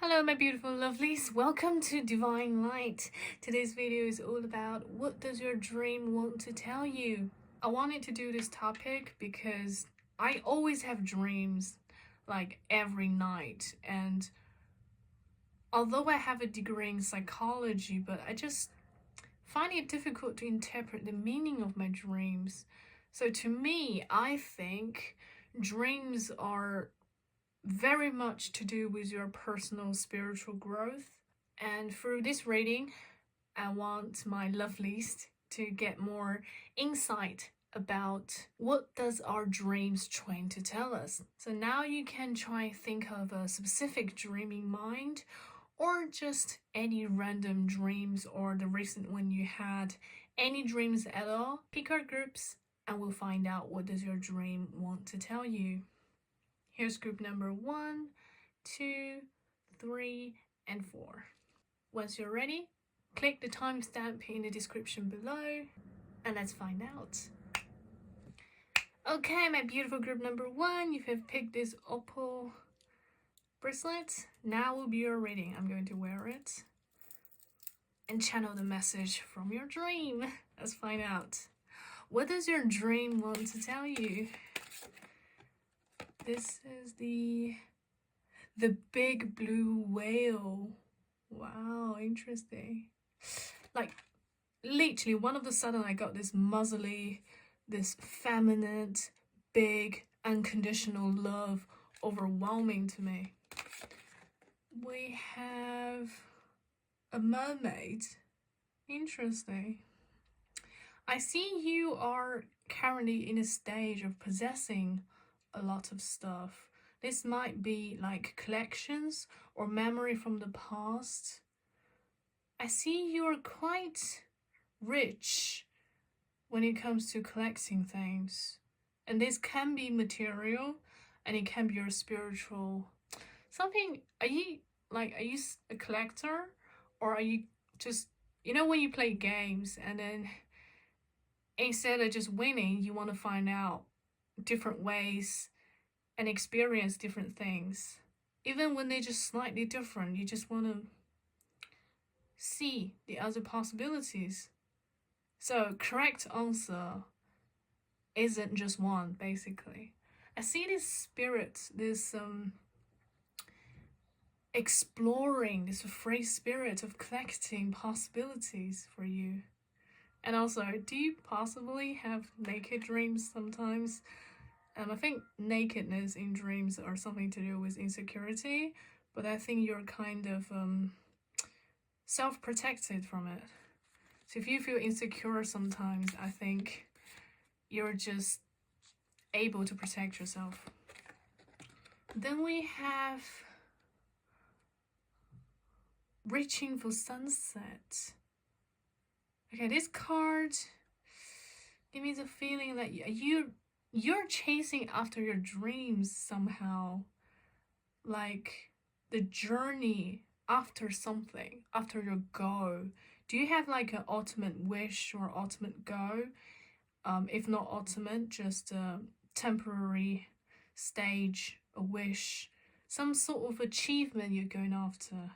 Hello my beautiful lovelies, welcome to Divine Light. Today's video is all about what does your dream want to tell you. I wanted to do this topic because I always have dreams like every night, and although I have a degree in psychology, but I just find it difficult to interpret the meaning of my dreams. So to me, I think dreams are very much to do with your personal spiritual growth. And through this reading, I want my lovelies to get more insight about what does our dreams trying to tell us. So now you can try and think of a specific dream in mind, or just any random dreams, or the recent one you had, any dreams at all. Pick our groups and we'll find out what does your dream want to tell you. Here's group number 1, 2, 3, and 4. Once you're ready, click the timestamp in the description below and let's find out. Okay, my beautiful group number 1, you have picked this opal bracelet. Now will be your reading. I'm going to wear it and channel the message from your dream. Let's find out. What does your dream want to tell you? This is the big blue whale. Wow, interesting. Like, literally, one of the sudden I got this muzzly, this feminine, big, unconditional love overwhelming to me. We have a mermaid. Interesting. I see you are currently in a stage of possessing a lot of stuff. This might be like collections or memory from the past. I see you're quite rich when it comes to collecting things. And this can be material and it can be your spiritual something. Are you a collector, or are you just, when you play games and then instead of just winning, you want to find out different ways and experience different things, even when they're just slightly different. You just want to see the other possibilities. So correct answer isn't just one, basically. I see this spirit, this exploring, this free spirit of collecting possibilities for you. And also, do you possibly have naked dreams sometimes? I think nakedness in dreams are something to do with insecurity, but I think you're kind of self-protected from it. So if you feel insecure sometimes, I think you're just able to protect yourself. Then we have reaching for sunset. Okay, this card gives me the feeling that you're chasing after your dreams somehow, like the journey after something, after your goal. Do you have like an ultimate wish or ultimate goal? If not ultimate, just a temporary stage, a wish, some sort of achievement you're going after.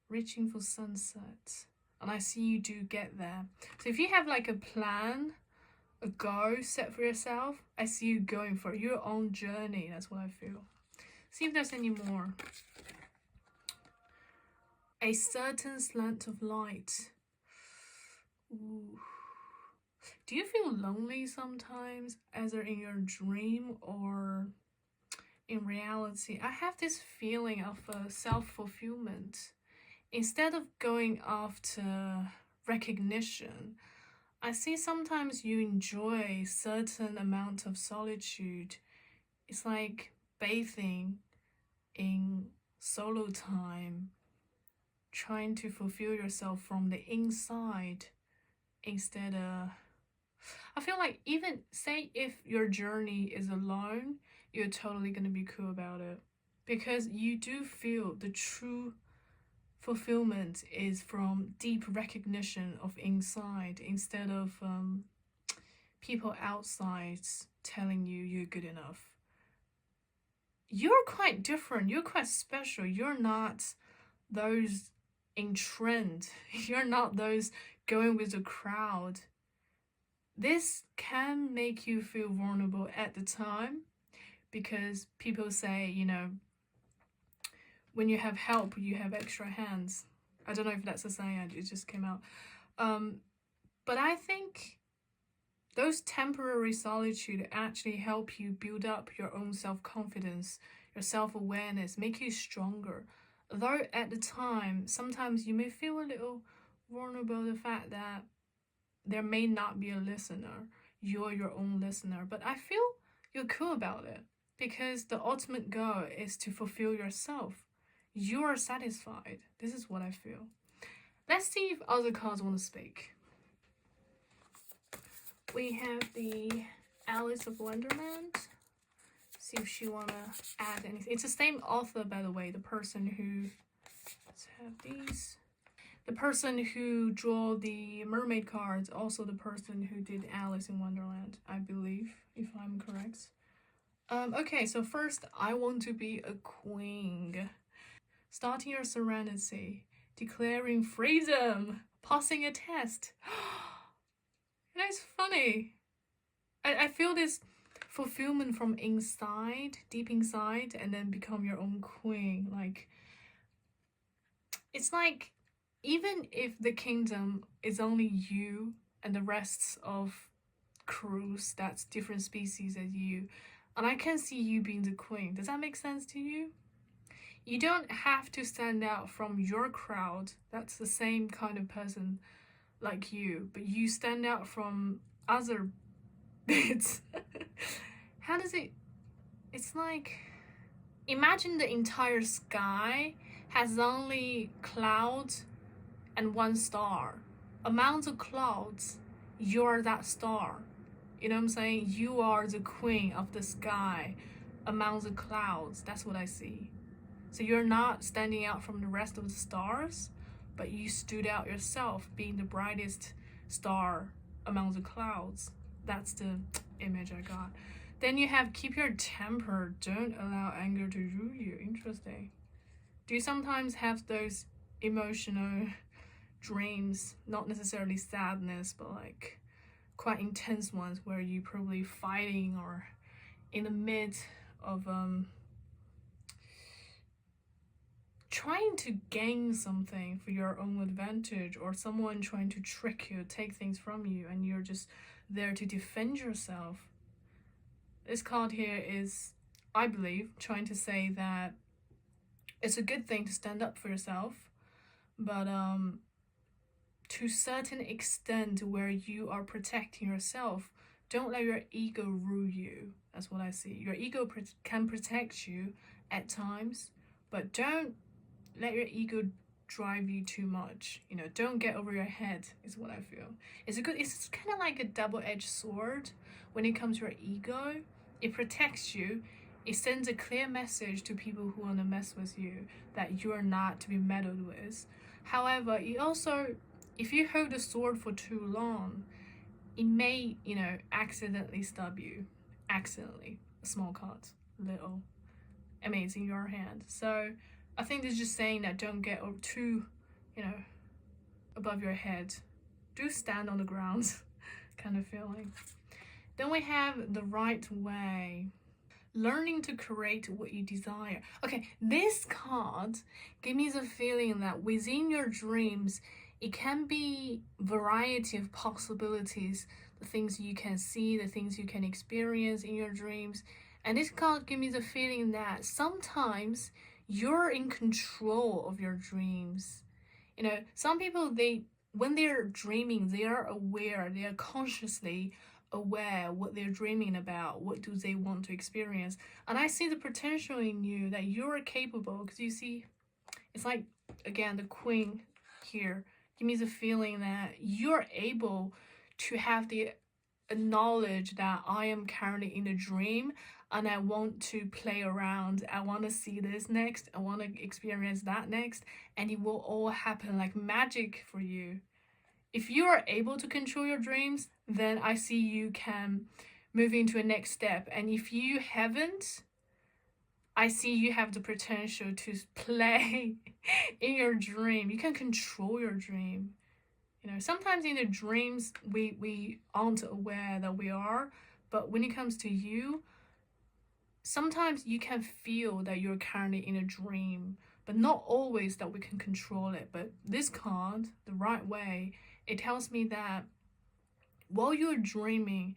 Reaching for sunset. And I see you do get there. So if you have like a plan, a goal set for yourself, I see you going for your own journey. That's what I feel. See if there's any more. A certain slant of light. Ooh. Do you feel lonely sometimes, either in your dream or in reality? I have this feeling of self-fulfillment. Instead of going after recognition, I see sometimes you enjoy certain amount of solitude. It's like bathing in solo time, trying to fulfill yourself from the inside instead of... I feel like even, say if your journey is alone, you're totally gonna be cool about it. Because you do feel the true fulfillment is from deep recognition of inside, instead of people outside telling you you're good enough. you're quite different. You're quite special. You're not those in trend. You're not those going with the crowd. This can make you feel vulnerable at the time because people say, you know, when you have help, you have extra hands. I don't know if that's a saying, it just came out. Um, but I think those temporary solitude actually help you build up your own self-confidence, your self-awareness, make you stronger. Though at the time, sometimes you may feel a little vulnerable, the fact that there may not be a listener. You're your own listener. But I feel you're cool about it because the ultimate goal is to fulfill yourself. You are satisfied. This is what I feel. Let's see if other cards want to speak. We have the Alice of Wonderland. See if she want to add anything. It's the same author, by the way, the person who... Let's have these. The person who drew the mermaid cards, also the person who did Alice in Wonderland, I believe, if I'm correct. Okay, so first, I want to be a queen. Starting your serenity, declaring freedom, passing a test. You know, it's funny. I feel this fulfillment from inside, deep inside, and then become your own queen. Like, it's like, even if the kingdom is only you and the rest of crews that's different species as you, and I can see you being the queen. Does that make sense to you? You don't have to stand out from your crowd that's the same kind of person like you, but you stand out from other bits. How does it... It's like, imagine the entire sky has only clouds and one star. Among the clouds, you're that star. You know what I'm saying? You are the queen of the sky among the clouds. That's what I see. So you're not standing out from the rest of the stars, but you stood out yourself, being the brightest star among the clouds. That's the image I got. Then you have keep your temper. Don't allow anger to rule you. Interesting. Do you sometimes have those emotional dreams, not necessarily sadness, but like quite intense ones where you probably fighting or in the mid of trying to gain something for your own advantage, or someone trying to trick you, take things from you, and you're just there to defend yourself? This card here is, I believe, trying to say that it's a good thing to stand up for yourself, but to a certain extent where you are protecting yourself, don't let your ego rule you. That's what I see. Your ego can protect you at times, but don't let your ego drive you too much. You know, don't get over your head is what I feel. It's kind of like a double-edged sword. When it comes to your ego, it protects you. It sends a clear message to people who want to mess with you that you are not to be meddled with. However, it also, if you hold the sword for too long, it may, you know, accidentally stab you. Accidentally. A small cut. Little. I mean, it's in your hand. So I think this is just saying that don't get too, you know, above your head. Do stand on the ground kind of feeling. Then we have the right way. Learning to create what you desire. Okay, this card gives me the feeling that within your dreams, it can be variety of possibilities, the things you can see, the things you can experience in your dreams. And this card gives me the feeling that sometimes you're in control of your dreams. You know, some people, when they're dreaming, they are aware, they are consciously aware what they're dreaming about, what do they want to experience. And I see the potential in you that you're capable, because you see, it's like, again, the queen here give me the feeling that you're able to have the knowledge that I am currently in a dream and I want to play around. I want to see this next. I want to experience that next. And it will all happen like magic for you. If you are able to control your dreams, then I see you can move into a next step. And if you haven't, I see you have the potential to play in your dream. You can control your dream. You know, sometimes in the dreams we aren't aware that we are, but when it comes to you, sometimes you can feel that you're currently in a dream, but not always that we can control it. But this card, the right way, it tells me that while you're dreaming,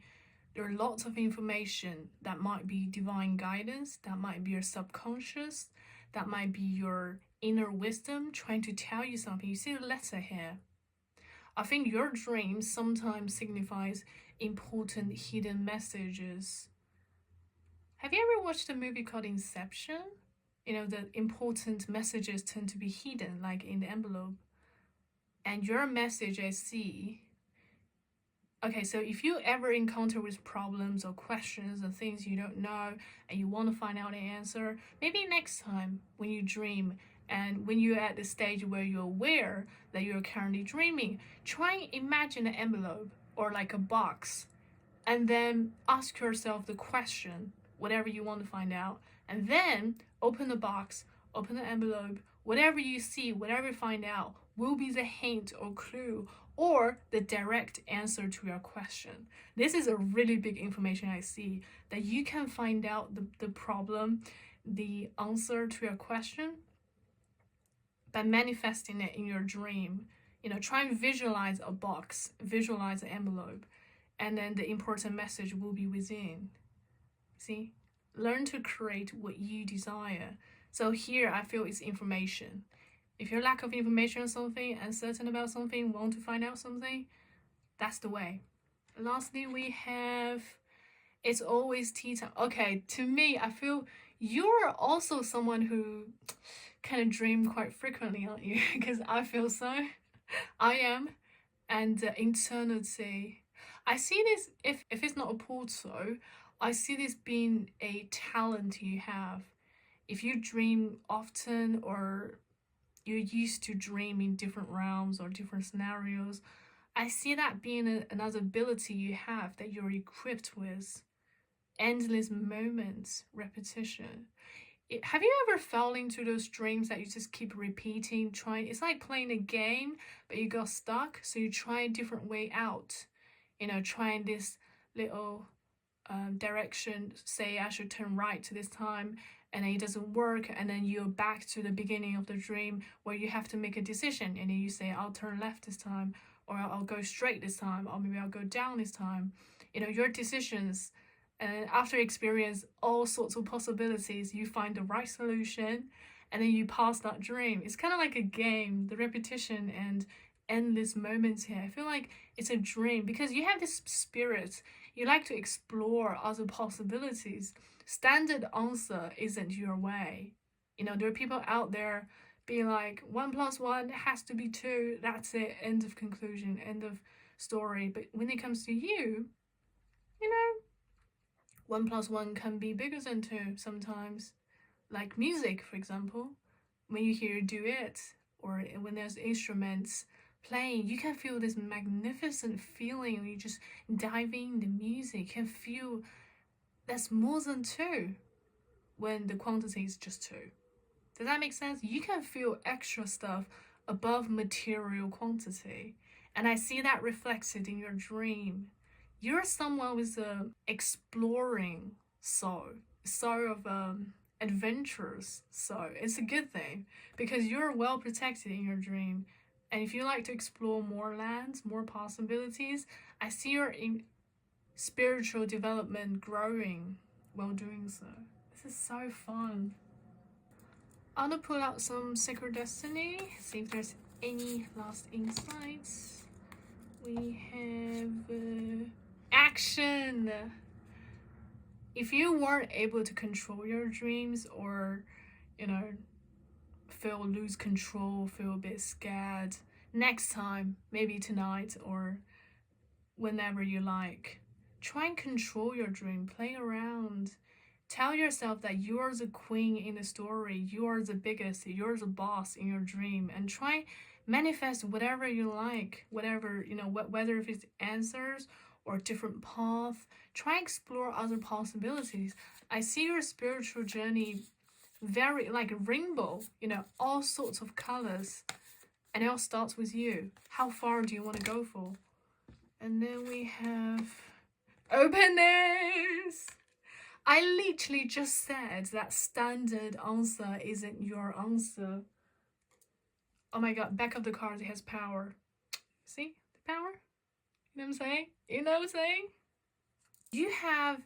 there are lots of information that might be divine guidance, that might be your subconscious, that might be your inner wisdom trying to tell you something. You see the letter here. I think your dream sometimes signifies important hidden messages. Have you ever watched a movie called Inception? You know, the important messages tend to be hidden, like in the envelope. And your message, I see. Okay, so if you ever encounter with problems or questions or things you don't know and you want to find out the answer, maybe next time when you dream and when you're at the stage where you're aware that you're currently dreaming, try and imagine an envelope or like a box and then ask yourself the question, whatever you want to find out, and then open the box, open the envelope, whatever you see, whatever you find out will be the hint or clue or the direct answer to your question. This is a really big information I see, that you can find out the problem, the answer to your question by manifesting it in your dream. You know, try and visualize a box, visualize an envelope, and then the important message will be within. See? Learn to create what you desire. So here I feel it's information. If you're lack of information on something, uncertain about something, want to find out something, that's the way. Lastly, we have it's always tea time. Okay, to me, I feel you're also someone who kind of dream quite frequently, aren't you? Because I feel so. I am. And eternity. I see this, if it's not a portal, I see this being a talent you have. If you dream often or you're used to dream in different realms or different scenarios, I see that being another ability you have that you're equipped with. Endless moments, repetition. Have you ever fell into those dreams that you just keep repeating, trying? It's like playing a game, but you got stuck, so you try a different way out. You know, trying this little direction, say I should turn right this time, and then it doesn't work, and then you're back to the beginning of the dream where you have to make a decision, and then you say I'll turn left this time, or I'll go straight this time, or maybe I'll go down this time. You know, your decisions, and after experience all sorts of possibilities, you find the right solution, and then you pass that dream. It's kind of like a game, the repetition and endless moments here. I feel like it's a dream because you have this spirit. You like to explore other possibilities. Standard answer isn't your way. You know, there are people out there being like 1 + 1 has to be 2. That's it. End of conclusion. End of story. But when it comes to you, you know, 1 + 1 can be bigger than 2 sometimes. Like music, for example. When you hear a duet or when there's instruments playing, you can feel this magnificent feeling when you just dive in the music. You can feel that's more than 2 when the quantity is just 2. Does that make sense? You can feel extra stuff above material quantity. And I see that reflected in your dream. You're someone with a exploring soul of adventures. So it's a good thing because you're well protected in your dream. And if you like to explore more lands, more possibilities, I see your spiritual development growing while doing so. This is so fun. I'm gonna pull out some Sacred Destiny, see if there's any last insights. We have action. If you weren't able to control your dreams or, you know, lose control, feel a bit scared, next time, maybe tonight or whenever you like, try and control your dream, play around. Tell yourself that you are the queen in the story, you are the biggest, you're the boss in your dream, and try manifest whatever you like, whatever, you know, whether if it's answers or different path. Try explore other possibilities. I see your spiritual journey very like a rainbow, you know, all sorts of colors. And it all starts with you. How far do you want to go for? And then we have openness. I literally just said that standard answer isn't your answer. Oh my god, back of the card has power. See the power? You know what I'm saying? You know what I'm saying? You have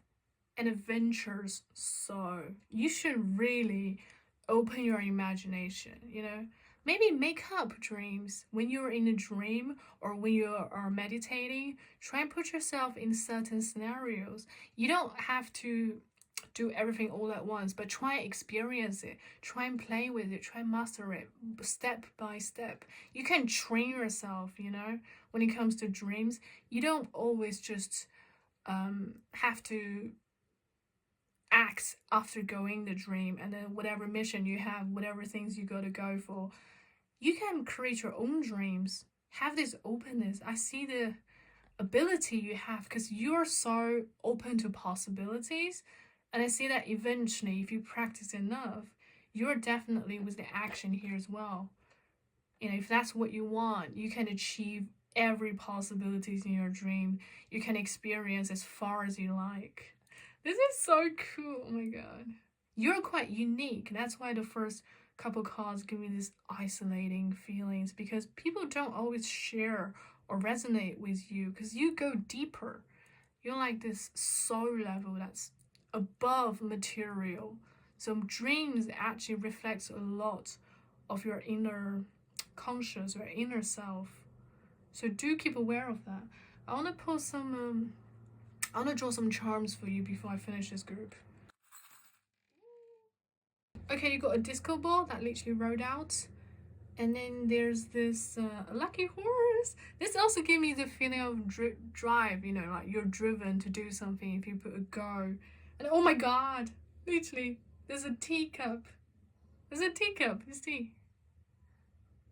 an adventurous soul. You should really open your imagination, you know? Maybe make up dreams. When you're in a dream or when you are meditating, try and put yourself in certain scenarios. You don't have to do everything all at once, but try and experience it. Try and play with it. Try and master it step by step. You can train yourself, you know, when it comes to dreams. You don't always just have to act after going the dream, and then whatever mission you have, whatever things you gotta go for, you can create your own dreams. Have this openness. I see the ability you have because you're so open to possibilities, and I see that eventually if you practice enough, you're definitely with the action here as well. You know, if that's what you want, you can achieve every possibilities in your dream. You can experience as far as you like. This is so cool. Oh my god. You're quite unique. That's why the first couple cards give me this isolating feelings, because people don't always share or resonate with you because you go deeper. You're like this soul level that's above material. So dreams actually reflects a lot of your inner conscious or inner self. So do keep aware of that. I want to put some I want to draw some charms for you before I finish this group. Okay, you got a disco ball that literally rolled out. And then there's this lucky horse. This also gave me the feeling of drive, you know, like you're driven to do something if you put a go. And oh my god, literally, there's a teacup. There's a teacup, it's tea.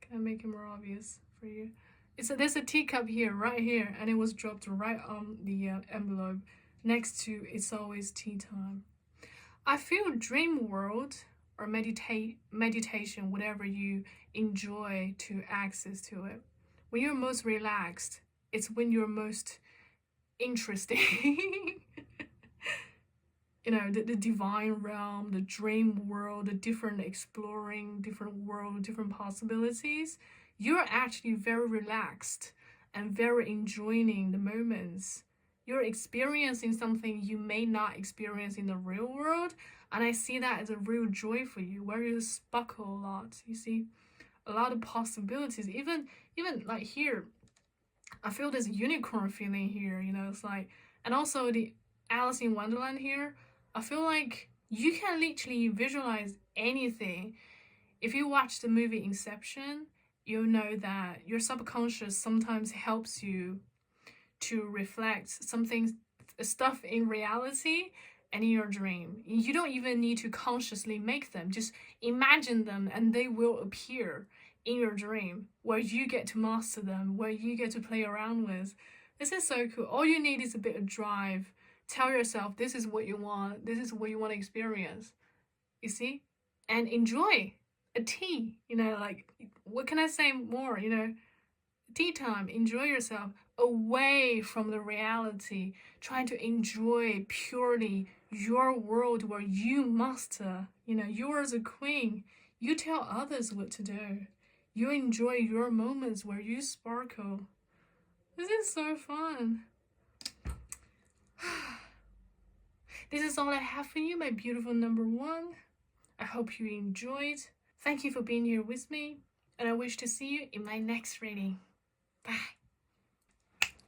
Can I make it more obvious for you? There's a teacup here, right here, and it was dropped right on the envelope next to "It's always tea time." I feel dream world or meditation, whatever you enjoy to access to it. When you're most relaxed, it's when you're most interesting. You know, the divine realm, the dream world, the different exploring, different world, different possibilities. You're actually very relaxed and very enjoying the moments. You're experiencing something you may not experience in the real world, and I see that as a real joy for you, where you sparkle a lot. You see a lot of possibilities. Even like here, I feel this unicorn feeling here, you know. It's like, and also the Alice in Wonderland here, I feel like you can literally visualize anything. If you watch the movie Inception, you'll know that your subconscious sometimes helps you to reflect stuff in reality and in your dream. You don't even need to consciously make them. Just imagine them and they will appear in your dream, where you get to master them, where you get to play around with. This is so cool. All you need is a bit of drive. Tell yourself this is what you want. This is what you want to experience. You see? And enjoy a tea. You know, like, what can I say more? You know, tea time. Enjoy yourself away from the reality. Trying to enjoy purely your world where you master. You know, you're as a queen. You tell others what to do. You enjoy your moments where you sparkle. This is so fun. This is all I have for you, my beautiful number one. I hope you enjoyed. Thank you for being here with me, and I wish to see you in my next reading. Bye.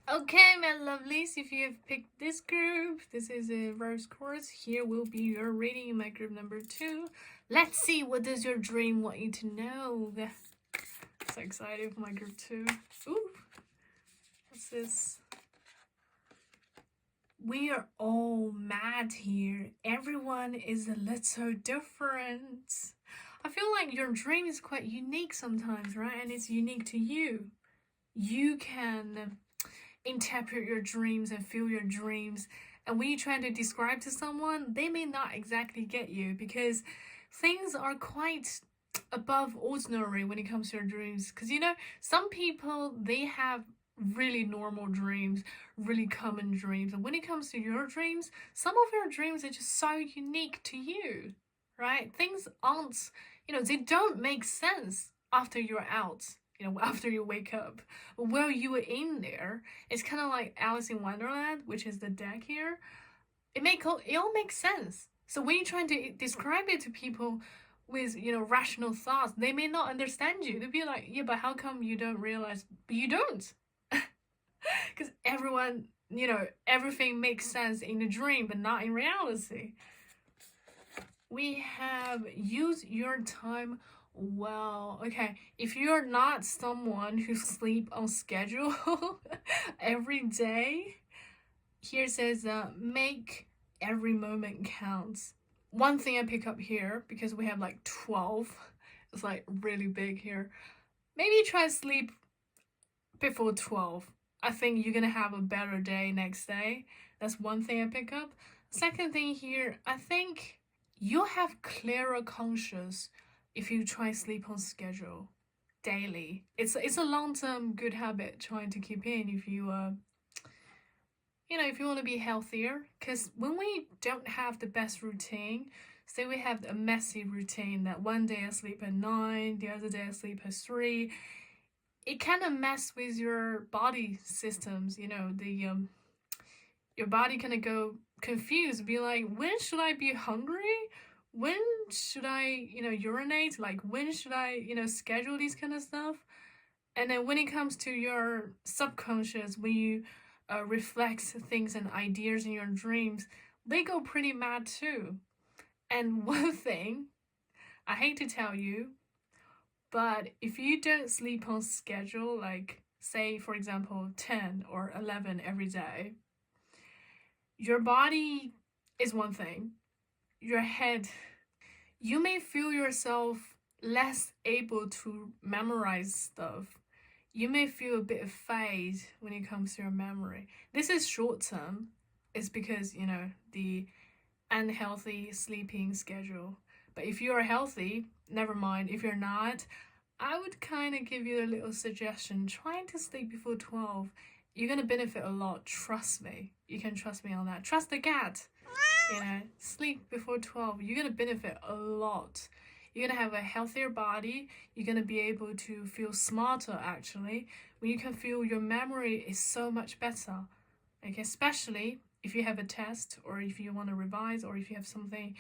Okay, my lovelies, if you have picked this group, this is a rose quartz. Here will be your reading in my group number 2. Let's see, what does your dream want you to know? So excited for my group 2. Ooh, what's this? We are all mad here. Everyone is a little different. I feel like your dream is quite unique sometimes, right? And it's unique to you. You can interpret your dreams and feel your dreams. And when you're trying to describe to someone, they may not exactly get you, because things are quite above ordinary when it comes to your dreams. Because you know, some people they have really normal dreams, really common dreams. And when it comes to your dreams, some of your dreams are just so unique to you, right? Things aren't, they don't make sense after you're out. After you wake up, while you were in there, it's kind of like Alice in Wonderland, which is the deck here. It all makes sense. So when you're trying to describe it to people with rational thoughts, they may not understand you. They'll be like, yeah, but how come you don't realize? But you don't, because everyone, everything makes sense in a dream, but not in reality. We have use your time well. Okay, if you're not someone who sleep on schedule every day, here says make every moment counts. One thing I pick up here, because we have like 12, it's like really big here. Maybe try sleep before 12. I think you're gonna have a better day next day. That's one thing I pick up. Second thing here, I think you'll have clearer conscience if you try sleep on schedule daily. It's a long-term good habit trying to keep in if you if you want to be healthier. Because when we don't have the best routine, say we have a messy routine that one day I sleep at 9, the other day I sleep at 3, it kind of mess with your body systems. Your body kind of go confused, be like, when should I be hungry? When should I, urinate? Like, when should I, schedule these kind of stuff? And then when it comes to your subconscious, when you reflect things and ideas in your dreams, they go pretty mad too. And one thing, I hate to tell you, but if you don't sleep on schedule, like say for example 10 or 11 every day, your body is one thing, your head, you may feel yourself less able to memorize stuff. You may feel a bit of fade when it comes to your memory. This is short term. It's because, the unhealthy sleeping schedule. But if you're healthy, never mind. If you're not, I would kind of give you a little suggestion. Trying to sleep before 12, you're going to benefit a lot. Trust me. You can trust me on that. Trust the cat. Sleep before 12. You're going to benefit a lot. You're going to have a healthier body. You're going to be able to feel smarter, actually. When you can feel your memory is so much better. Okay, especially if you have a test or if you want to revise or if you have something,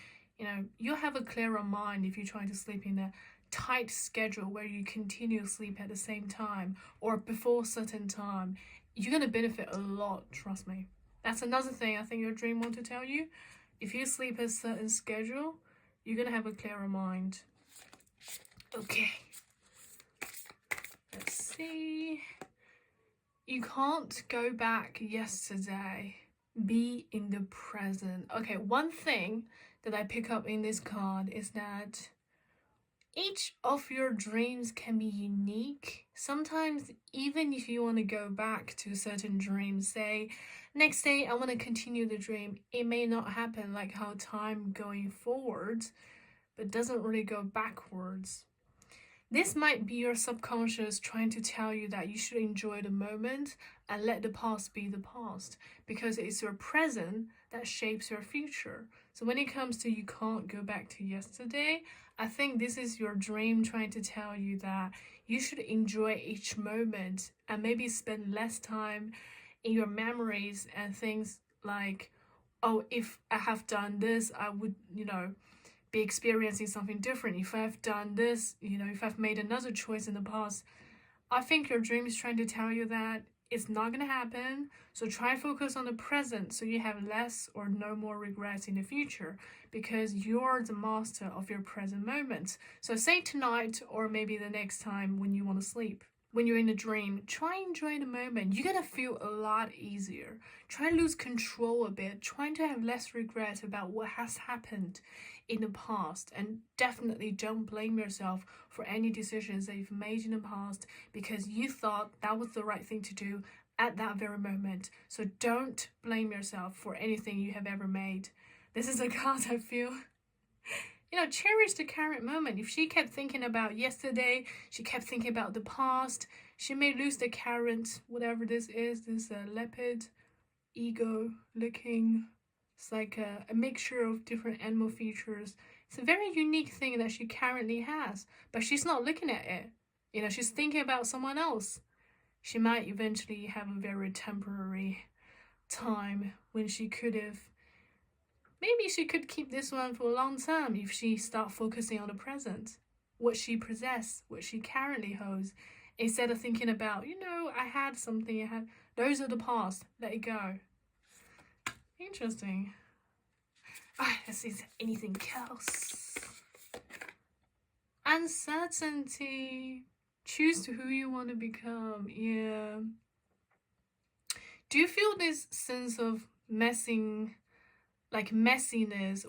you'll have a clearer mind if you're trying to sleep in a tight schedule where you continue to sleep at the same time or before a certain time. You're going to benefit a lot, trust me. That's another thing I think your dream want to tell you. If you sleep at a certain schedule, you're going to have a clearer mind. Okay. Let's see. You can't go back yesterday. Be in the present. Okay, one thing that I pick up in this card is that each of your dreams can be unique. Sometimes, even if you want to go back to a certain dream, say, next day I want to continue the dream, it may not happen like how time going forward, but doesn't really go backwards. This might be your subconscious trying to tell you that you should enjoy the moment and let the past be the past, because it's your present that shapes your future. So when it comes to you can't go back to yesterday, I think this is your dream trying to tell you that you should enjoy each moment and maybe spend less time in your memories and things like, oh, if I have done this, I would, be experiencing something different. If I've done this, if I've made another choice in the past, I think your dream is trying to tell you that it's not going to happen. So try and focus on the present so you have less or no more regrets in the future, because you're the master of your present moments. So say tonight or maybe the next time when you want to sleep, when you're in a dream, try and enjoy the moment. You're going to feel a lot easier. Try and lose control a bit. Trying to have less regret about what has happened in the past. And definitely don't blame yourself for any decisions that you've made in the past because you thought that was the right thing to do at that very moment. So don't blame yourself for anything you have ever made. This is a card I feel you know, cherish the current moment. If she kept thinking about yesterday, she kept thinking about the past, she may lose the current, whatever this is, this leopard ego looking. It's like a mixture of different animal features. It's a very unique thing that she currently has, but she's not looking at it. You know, she's thinking about someone else. She might eventually have a very temporary time when she could have. Maybe she could keep this one for a long time if she start focusing on the present, what she possesses, what she currently holds, instead of thinking about, you know, I had something, I had, those are the past, let it go. Interesting. Let's see if there's anything else. Uncertainty. Choose who you want to become. Yeah. Do you feel this sense of messiness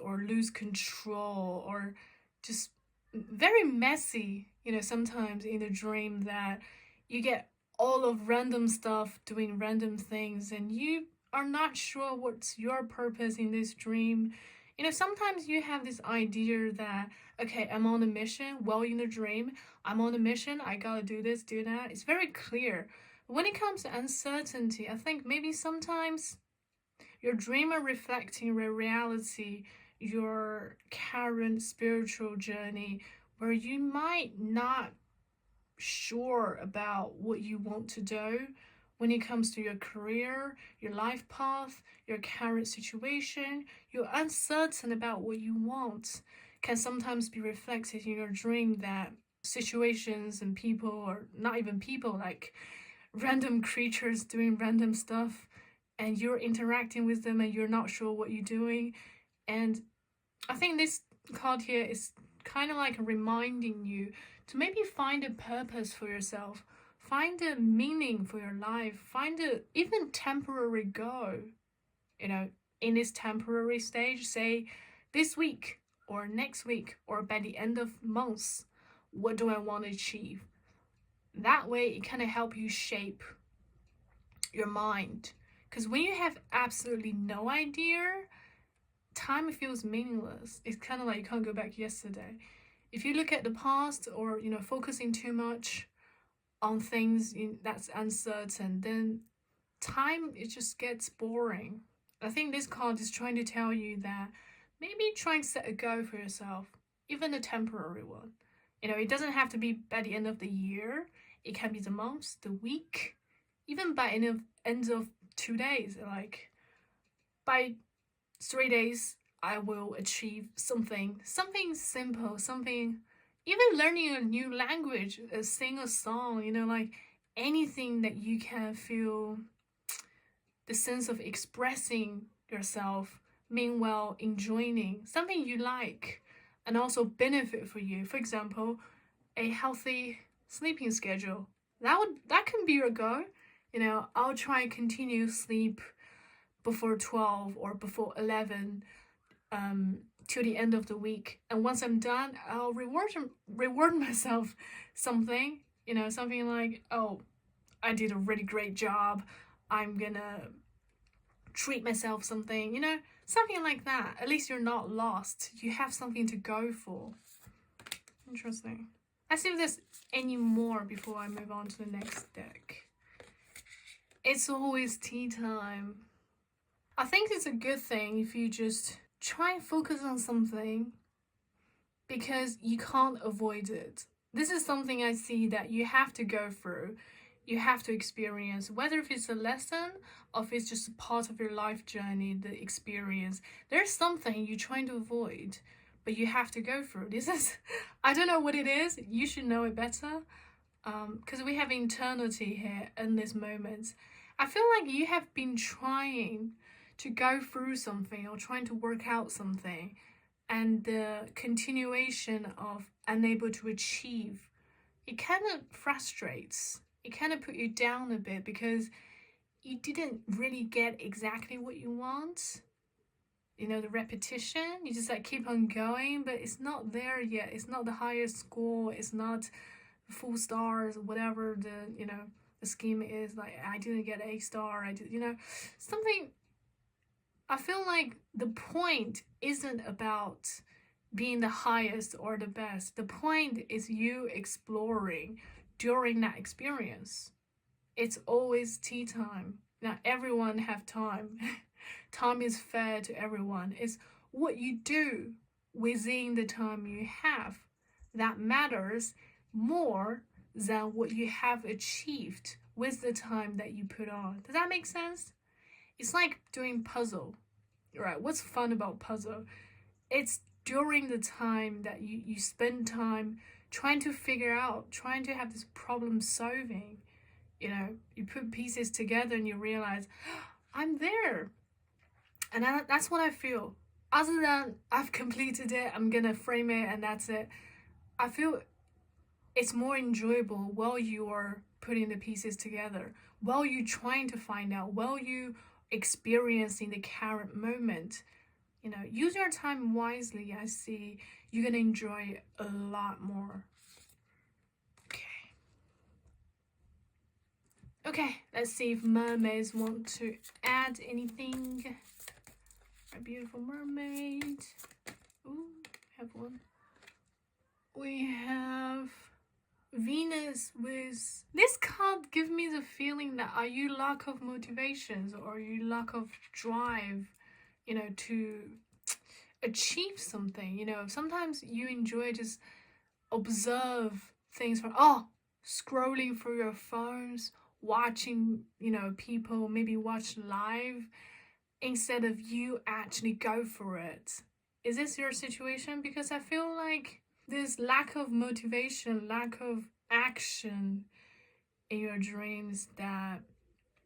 or lose control or just very messy, you know, sometimes in a dream that you get all of random stuff doing random things and you are not sure what's your purpose in this dream. You know, sometimes you have this idea that, okay, I'm on a mission. Well, in a dream, I'm on a mission. I gotta do this, do that. It's very clear. When it comes to uncertainty, I think maybe sometimes your dream are reflecting your reality, your current spiritual journey, where you might not sure about what you want to do when it comes to your career, your life path, your current situation. You're uncertain about what you want. Can sometimes be reflected in your dream that situations and people, or not even people, like random creatures doing random stuff, and you're interacting with them and you're not sure what you're doing. And I think this card here is kind of like reminding you to maybe find a purpose for yourself, find a meaning for your life, find a even temporary goal, you know, in this temporary stage, say this week or next week or by the end of months, what do I want to achieve? That way it kind of help you shape your mind. Because when you have absolutely no idea, time feels meaningless. It's kind of like you can't go back yesterday. If you look at the past or, you know, focusing too much on things that's uncertain, then time, it just gets boring. I think this card is trying to tell you that maybe try and set a goal for yourself, even a temporary one. You know, it doesn't have to be by the end of the year. It can be the month, the week, even by end of 2 days. Like by 3 days, I will achieve something simple, something, even learning a new language, sing a song, you know, like anything that you can feel the sense of expressing yourself, meanwhile enjoying something you like and also benefit for you. For example, a healthy sleeping schedule. That can be your goal. You know, I'll try and continue sleep before 12 or before 11 till the end of the week. And once I'm done, I'll reward myself something, you know, something like, oh, I did a really great job. I'm gonna treat myself something, you know, something like that. At least you're not lost. You have something to go for. Interesting. Let's see if there's any more before I move on to the next deck. It's always tea time. I think it's a good thing if you just try and focus on something because you can't avoid it. This is something I see that you have to go through, you have to experience, whether if it's a lesson or if it's just a part of your life journey, the experience. There's something you're trying to avoid, but you have to go through. This is, I don't know what it is, you should know it better, because we have eternity here in this moment. I feel like you have been trying to go through something or trying to work out something, and the continuation of unable to achieve, it kind of frustrates. It kind of put you down a bit because you didn't really get exactly what you want. You know, the repetition, you just like keep on going, but it's not there yet. It's not the highest score. It's not full stars, whatever the, you know, the scheme is. Like, I didn't get A star. I did, you know, something. I feel like the point isn't about being the highest or the best. The point is you exploring during that experience. It's always tea time. Now everyone have time. Time is fair to everyone. It's what you do within the time you have that matters more than what you have achieved with the time that you put on. Does that make sense? It's like doing puzzle, right? What's fun about puzzle? It's during the time that you spend time trying to figure out, trying to have this problem solving. You know, you put pieces together and you realize, I'm there. And that's what I feel. Other than I've completed it, I'm gonna frame it and that's it. I feel it's more enjoyable while you are putting the pieces together, while you trying to find out, while you experiencing the current moment. You know, use your time wisely. I see you're gonna enjoy a lot more. Okay, let's see if mermaids want to add anything. A beautiful mermaid. Ooh, have one. We have Venus with... This card gives me the feeling that are you lack of motivations or are you lack of drive, you know, to achieve something. You know, sometimes you enjoy just observe things from, scrolling through your phones, watching, you know, people maybe watch live instead of you actually go for it. Is this your situation? Because I feel like this lack of motivation, lack of action in your dreams, that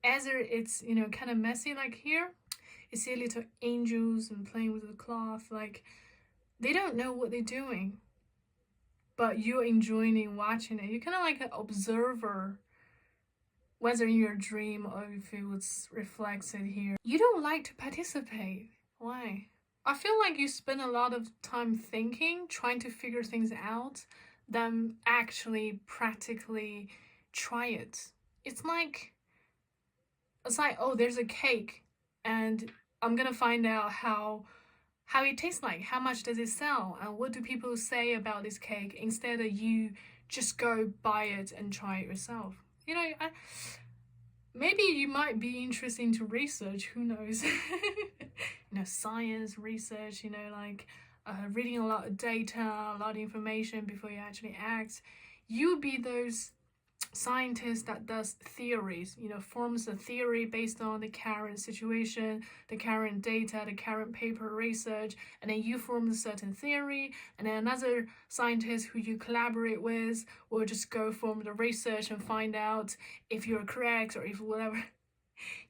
either it's, you know, kind of messy, like here you see little angels and playing with the cloth, like they don't know what they're doing, but you're enjoying watching it. You're kind of like an observer, whether in your dream or if it was reflected here. You don't like to participate. Why? I feel like you spend a lot of time thinking, trying to figure things out, than actually practically try it. It's like, oh, there's a cake and I'm gonna find out how it tastes like, how much does it sell, and what do people say about this cake, instead of you just go buy it and try it yourself. You know, maybe you might be interested into research, who knows? You know, science research, you know, like reading a lot of data, a lot of information before you actually act. You be those scientist that does theories, you know, forms a theory based on the current situation, the current data, the current paper research, and then you form a certain theory, and then another scientist who you collaborate with will just go form the research and find out if you're correct or if whatever.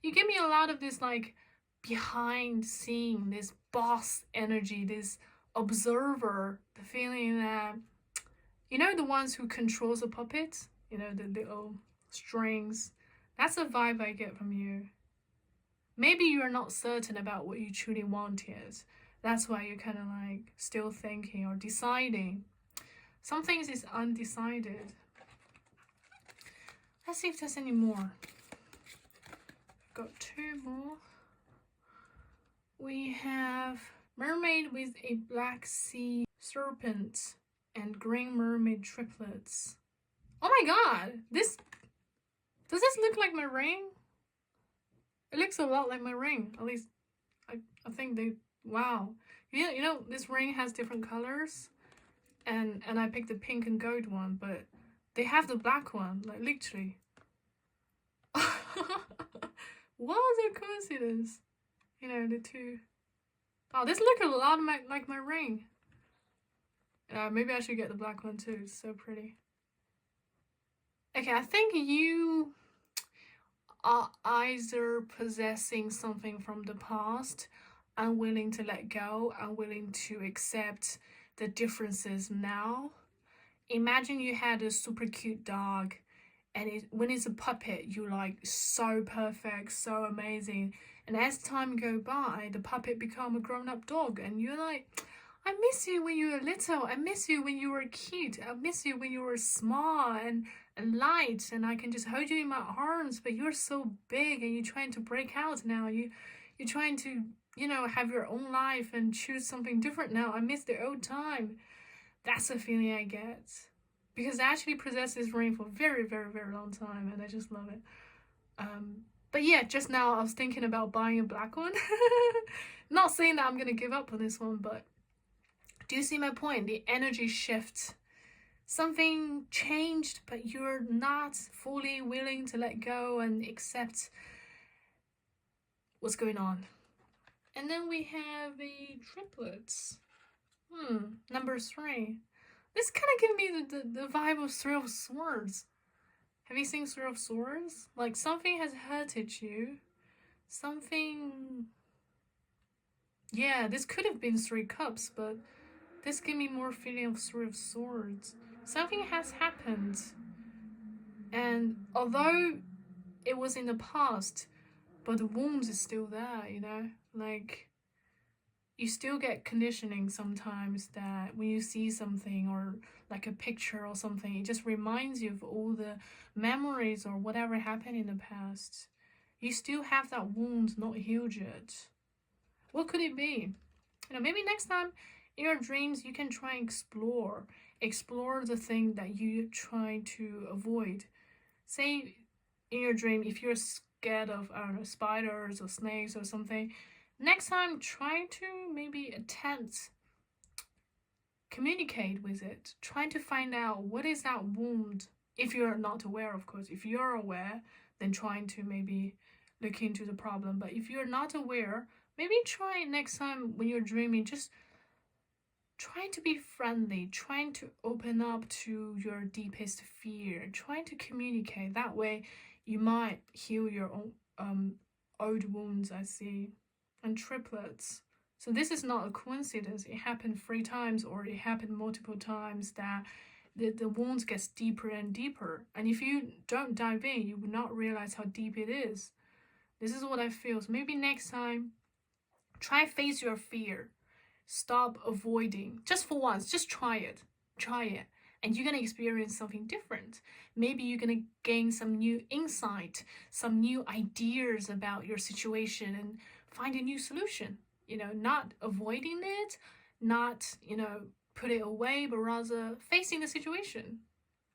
You give me a lot of this like behind scene, this boss energy, this observer, the feeling that, you know, the ones who controls the puppets, you know, the little strings. That's the vibe I get from you. Maybe you're not certain about what you truly want yet. That's why you're kind of like still thinking or deciding. Some things is undecided. Let's see if there's any more. Got two more. We have mermaid with a black sea serpent and green mermaid triplets. Oh my god, does this look like my ring? It looks a lot like my ring, at least I think they, wow. You know, this ring has different colors, and I picked the pink and gold one, but they have the black one, like literally. What a coincidence. You know, the two. Oh, this looks a lot like my ring. Maybe I should get the black one too, it's so pretty. Okay, I think you are either possessing something from the past, unwilling to let go, unwilling to accept the differences now. Imagine you had a super cute dog, and when it's a puppet, you're like so perfect, so amazing. And as time go by, the puppet become a grown-up dog, and you're like, I miss you when you were little. I miss you when you were cute. I miss you when you were small and light, and I can just hold you in my arms. But you're so big, and you're trying to break out now. You're trying to you know, have your own life and choose something different now. I miss the old time. That's the feeling I get. Because I actually possessed this ring for a very, very, very long time and I just love it. But yeah, just now I was thinking about buying a black one. Not saying that I'm gonna give up on this one, but do you see my point? The energy shift. Something changed, but you're not fully willing to let go and accept what's going on. And then we have the triplets. Number 3. This kind of gives me the vibe of Three of Swords. Have you seen Three of Swords? Like something has hurted you. Something... Yeah, this could have been 3 cups, but this gave me more feeling of Three of Swords. Something has happened. And although it was in the past, but the wounds is still there, you know? Like, you still get conditioning sometimes that when you see something or like a picture or something, it just reminds you of all the memories or whatever happened in the past. You still have that wound not healed yet. What could it be? You know, maybe next time in your dreams you can try and explore the thing that you try to avoid. Say in your dream, if you're scared of, I don't know, spiders or snakes or something, next time try to maybe attempt communicate with it, trying to find out what is that wound. If you're not aware, of course. If you're aware, then trying to maybe look into the problem. But if you're not aware, maybe try next time when you're dreaming, just trying to be friendly, trying to open up to your deepest fear, trying to communicate. That way you might heal your own old wounds, I see. And triplets. So this is not a coincidence. It happened 3 times or it happened multiple times that the wounds gets deeper and deeper. And if you don't dive in, you will not realize how deep it is. This is what I feel. So maybe next time, try face your fear. Stop avoiding. Just for once, just try it. Try it. And you're going to experience something different. Maybe you're going to gain some new insight, some new ideas about your situation and find a new solution. You know, not avoiding it, not, you know, put it away, but rather facing the situation.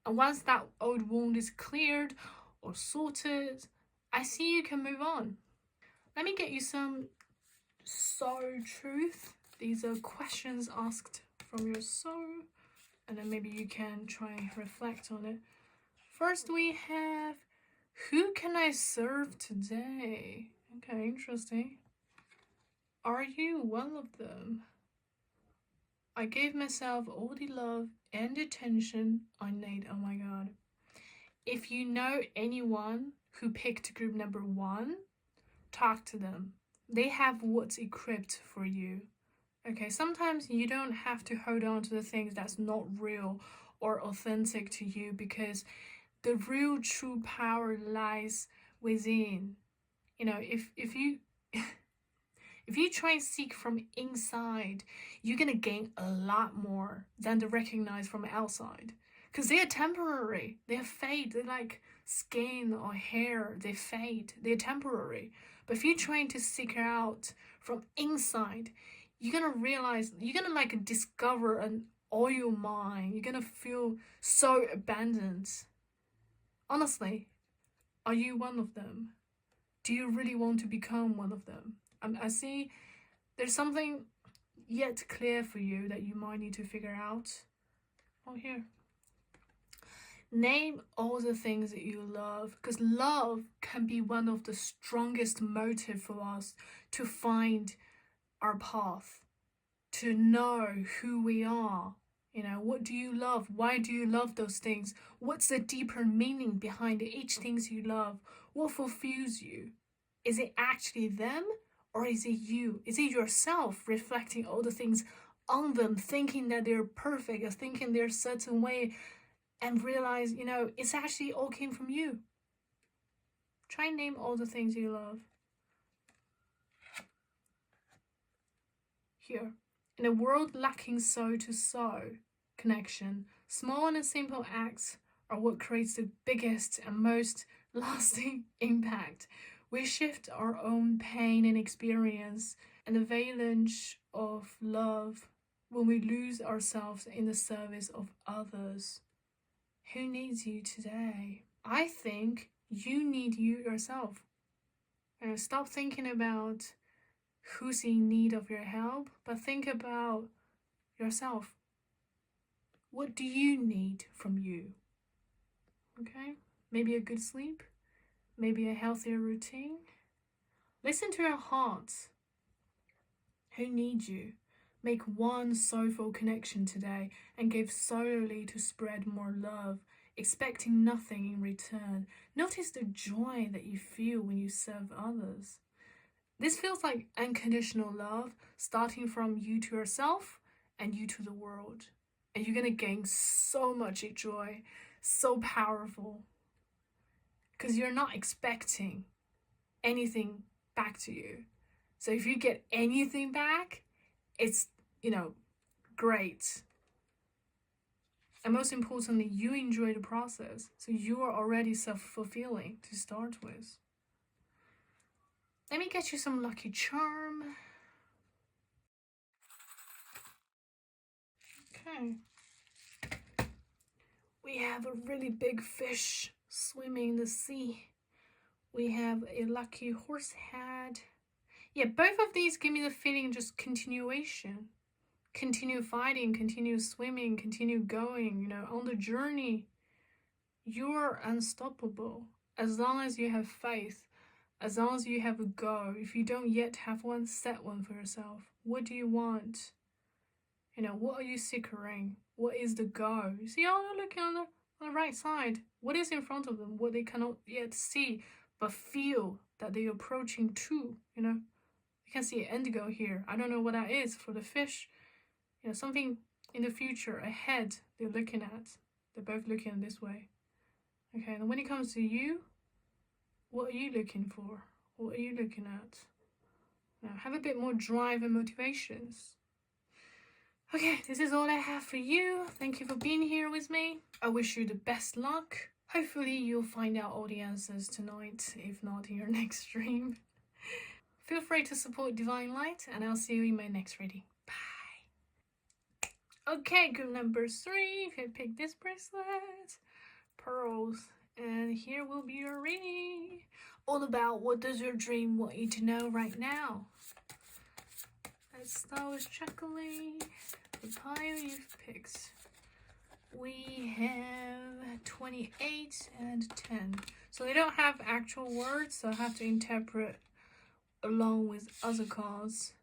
And once that old wound is cleared or sorted, I see you can move on. Let me get you some soul truth. These are questions asked from your soul, and then maybe you can try and reflect on it. First, we have, who can I serve today? Okay, interesting. Are you one of them? I gave myself all the love and attention I need. Oh my god. If you know anyone who picked group number 1, talk to them. They have what's equipped for you. Okay, sometimes you don't have to hold on to the things that's not real or authentic to you, because the real true power lies within. You know, if you if you try and seek from inside, you're gonna gain a lot more than the recognize from outside. Because they are temporary, they fade, they're like skin or hair, they fade, they're temporary. But if you're trying to seek out from inside, you're gonna realize, you're gonna like discover an oil mine. You're gonna feel so abundant. Honestly, are you one of them? Do you really want to become one of them? I see there's something yet clear for you that you might need to figure out. Oh, here. Name all the things that you love, because love can be one of the strongest motives for us to find our path, to know who we are. You know, what do you love? Why do you love those things? What's the deeper meaning behind each thing you love? What fulfills you? Is it actually them, or is it you? Is it yourself reflecting all the things on them, thinking that they're perfect, or thinking they're a certain way, and realize, you know, it's actually all came from you? Try and name all the things you love. Here. In a world lacking soul to soul connection, small and simple acts are what creates the biggest and most lasting impact. We shift our own pain and experience an avalanche of love when we lose ourselves in the service of others. Who needs you today? I think you need you yourself. Stop thinking about who's in need of your help, but think about yourself. What do you need from you? Okay? Maybe a good sleep, maybe a healthier routine. Listen to your heart. Who needs you? Make one soulful connection today and give solely to spread more love, expecting nothing in return. Notice the joy that you feel when you serve others. This feels like unconditional love, starting from you to yourself and you to the world. And you're going to gain so much joy, so powerful, because you're not expecting anything back to you. So if you get anything back, it's, great. And most importantly, you enjoy the process. So you are already self-fulfilling to start with. Let me get you some lucky charm. Okay. We have a really big fish swimming in the sea. We have a lucky horse head. Yeah, both of these give me the feeling just continuation. Continue fighting, continue swimming, continue going, on the journey. You're unstoppable. As long as you have faith, as long as you have a goal. If you don't yet have one, set one for yourself. What do you want? What are you seeking? What is the goal? You see, they're looking on the right side. What is in front of them? What they cannot yet see, but feel that they're approaching to, You can see indigo here. I don't know what that is for the fish. Something in the future, ahead, they're looking at. They're both looking this way. Okay, and when it comes to you, what are you looking for? What are you looking at? Now, have a bit more drive and motivations. Okay, this is all I have for you. Thank you for being here with me. I wish you the best luck. Hopefully you'll find out all the answers tonight, if not in your next stream. Feel free to support Divine Light, and I'll see you in my next reading. Okay, group number 3, if you pick this bracelet, pearls, and here will be your reading. All about what does your dream want you to know right now. Let's start with shuffling the pile you've picked. We have 28 and 10. So they don't have actual words, so I have to interpret along with other cards.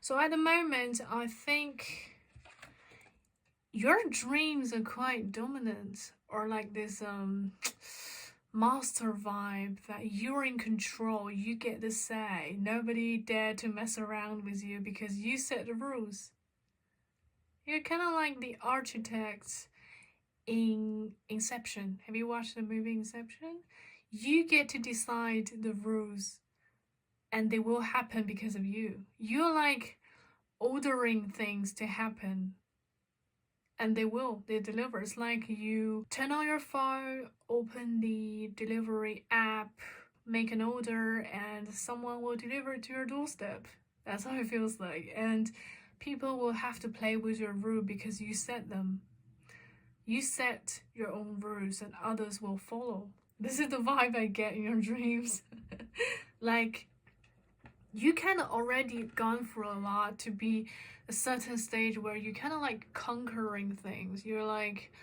So at the moment, I think your dreams are quite dominant, or like this master vibe that you're in control, you get to say. Nobody dare to mess around with you because you set the rules. You're kind of like the architect in Inception. Have you watched the movie Inception? You get to decide the rules, and they will happen because of you. You're like ordering things to happen, and they deliver. It's like you turn on your phone, open the delivery app, make an order, and someone will deliver it to your doorstep. That's how it feels like. And people will have to play with your rule because you set them. You set your own rules and others will follow. This is the vibe I get in your dreams. Like, you kind of already gone through a lot to be a certain stage where you kind of like conquering things. You're like,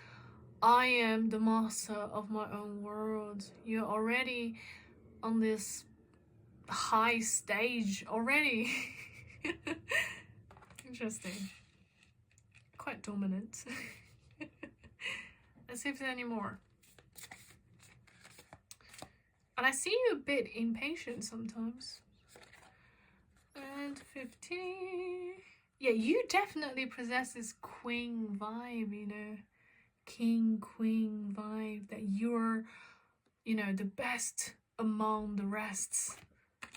I am the master of my own world. You're already on this high stage already. Interesting. Quite dominant. Let's see if there's any more. And I see you a bit impatient sometimes. And 15. Yeah, you definitely possess this queen vibe, king, queen vibe, that you're, the best among the rest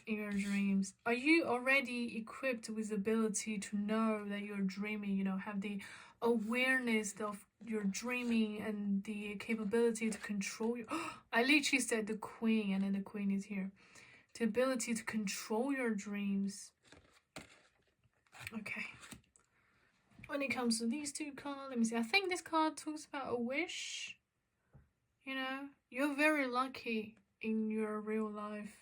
in your dreams. Are you already equipped with the ability to know that you're dreaming, have the awareness of your dreaming and the capability to control you? I literally said the queen, and then the queen is here. The ability to control your dreams. Okay. When it comes to these two cards, let me see. I think this card talks about a wish. You know, you're very lucky in your real life.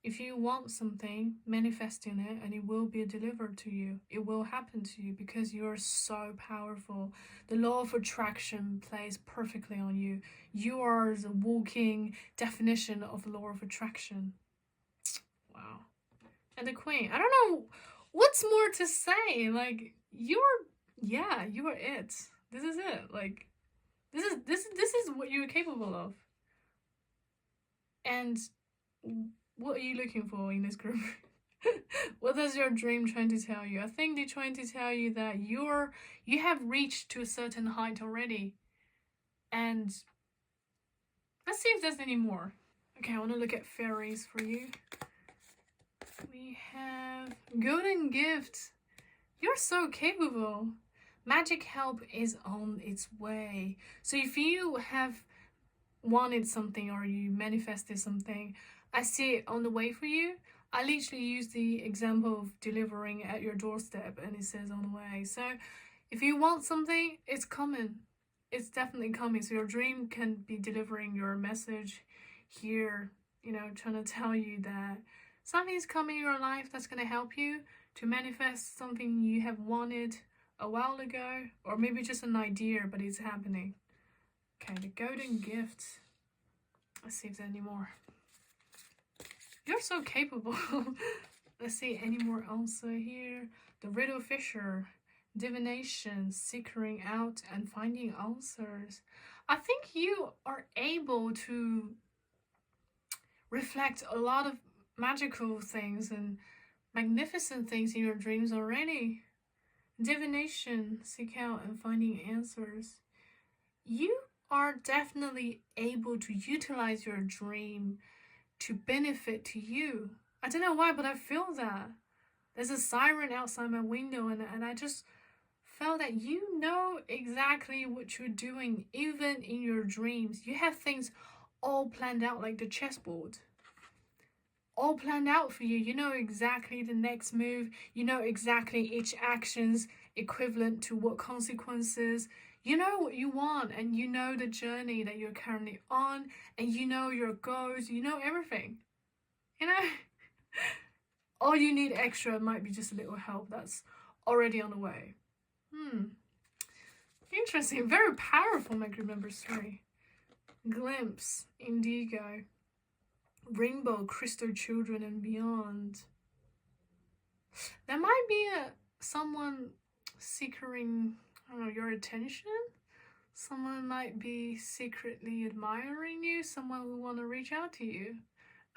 If you want something, manifesting it and it will be delivered to you. It will happen to you because you're so powerful. The law of attraction plays perfectly on you. You are the walking definition of the law of attraction. Wow. And the Queen. I don't know what's more to say. Like, you are it. This is it. Like, this is what you're capable of. And what are you looking for in this group? What is your dream trying to tell you? I think they're trying to tell you that you have reached to a certain height already. And let's see if there's any more. Okay, I want to look at fairies for you. We have golden gifts. You're so capable. Magic help is on its way. So if you have wanted something or you manifested something, I see it on the way for you. I literally use the example of delivering at your doorstep and it says on the way. So if you want something, it's coming. It's definitely coming. So your dream can be delivering your message here, you know, trying to tell you that something's coming in your life that's going to help you to manifest something you have wanted a while ago, or maybe just an idea, but it's happening. Okay, the golden gift. Let's see if there's any more. You're so capable. Let's see, any more also here. The riddle fisher, divination, seeking out and finding answers. I think you are able to reflect a lot of magical things and magnificent things in your dreams already. Divination, seek out and finding answers. You are definitely able to utilize your dream to benefit to you. I don't know why, but I feel that. There's a siren outside my window and I just felt that you know exactly what you're doing, even in your dreams. You have things all planned out like the chessboard. All planned out for you. You know exactly the next move. You know exactly each action's equivalent to what consequences. You know what you want and you know the journey that you're currently on and you know your goals. You know everything. You know? All you need extra might be just a little help that's already on the way. Interesting. Very powerful magnet number 3. Glimpse, indigo, rainbow, crystal children and beyond. There might be someone seeking, I don't know, your attention. Someone might be secretly admiring you. Someone will want to reach out to you.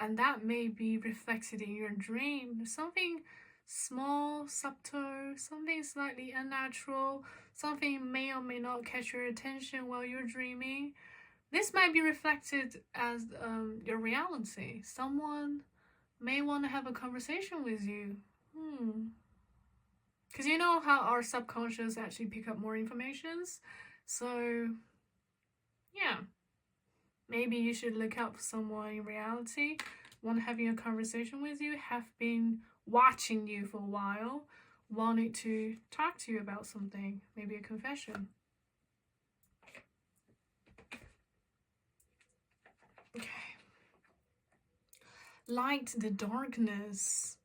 And that may be reflected in your dream. Something small, subtle, something slightly unnatural, something may or may not catch your attention while you're dreaming. This might be reflected as your reality. Someone may want to have a conversation with you. Because you know how our subconscious actually pick up more informations. So, yeah. Maybe you should look out for someone in reality, want having a conversation with you, have been watching you for a while, wanted to talk to you about something, maybe a confession. Okay. Light the darkness.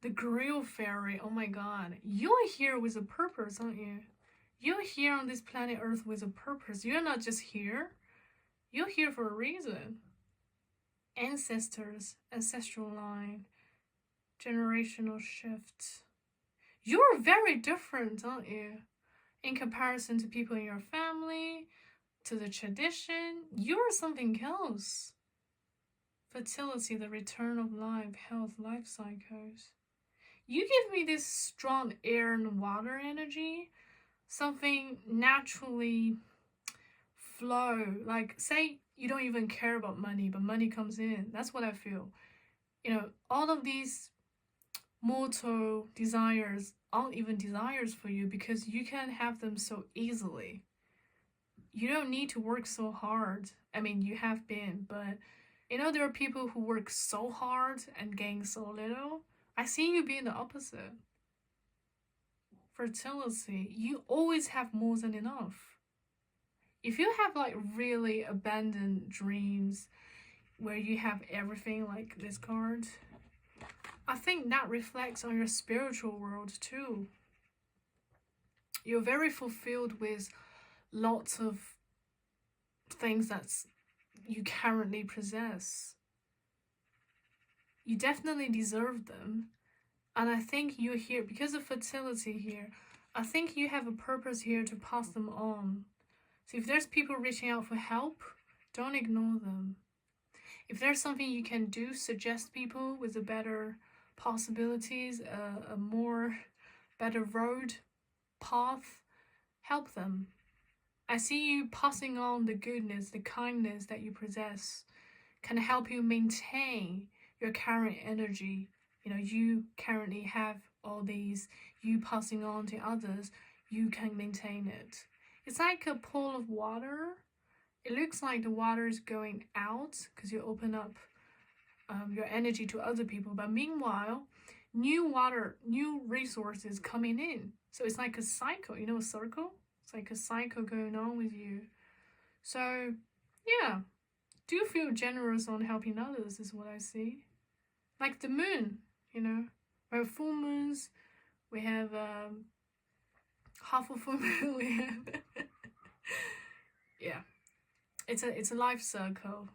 The Grill Fairy. Oh my god. You're here with a purpose, aren't you? You're here on this planet Earth with a purpose. You're not just here. You're here for a reason. Ancestors, ancestral line, generational shift. You're very different, aren't you? In comparison to people in your family, to the tradition, you're something else. Fertility, the return of life, health, life cycles. You give me this strong air and water energy, something naturally flow. Like, say you don't even care about money, but money comes in. That's what I feel. You know, all of these mortal desires aren't even desires for you because you can have them so easily. You don't need to work so hard. I mean, you have been, but you know, there are people who work so hard and gain so little. I see you being the opposite. fertility, you always have more than enough. If you have like really abandoned dreams where you have everything like this card, I think that reflects on your spiritual world too. You're very fulfilled with lots of things that you currently possess. You definitely deserve them. And I think you're here because of fertility here. I think you have a purpose here to pass them on. So if there's people reaching out for help, don't ignore them. If there's something you can do, suggest people with a better possibilities, a more better road, path, help them. I see you passing on the goodness, the kindness that you possess can help you maintain your current energy. You know, you currently have all these, you passing on to others, you can maintain it. It's like a pool of water. It looks like the water is going out because you open up your energy to other people. But meanwhile, new water, new resources coming in. So it's like a cycle, you know, a circle? It's like a cycle going on with you. So, yeah, do feel generous on helping others is what I see. Like the moon, you know, we have full moons, we have half a full moon, we have yeah, it's a life cycle,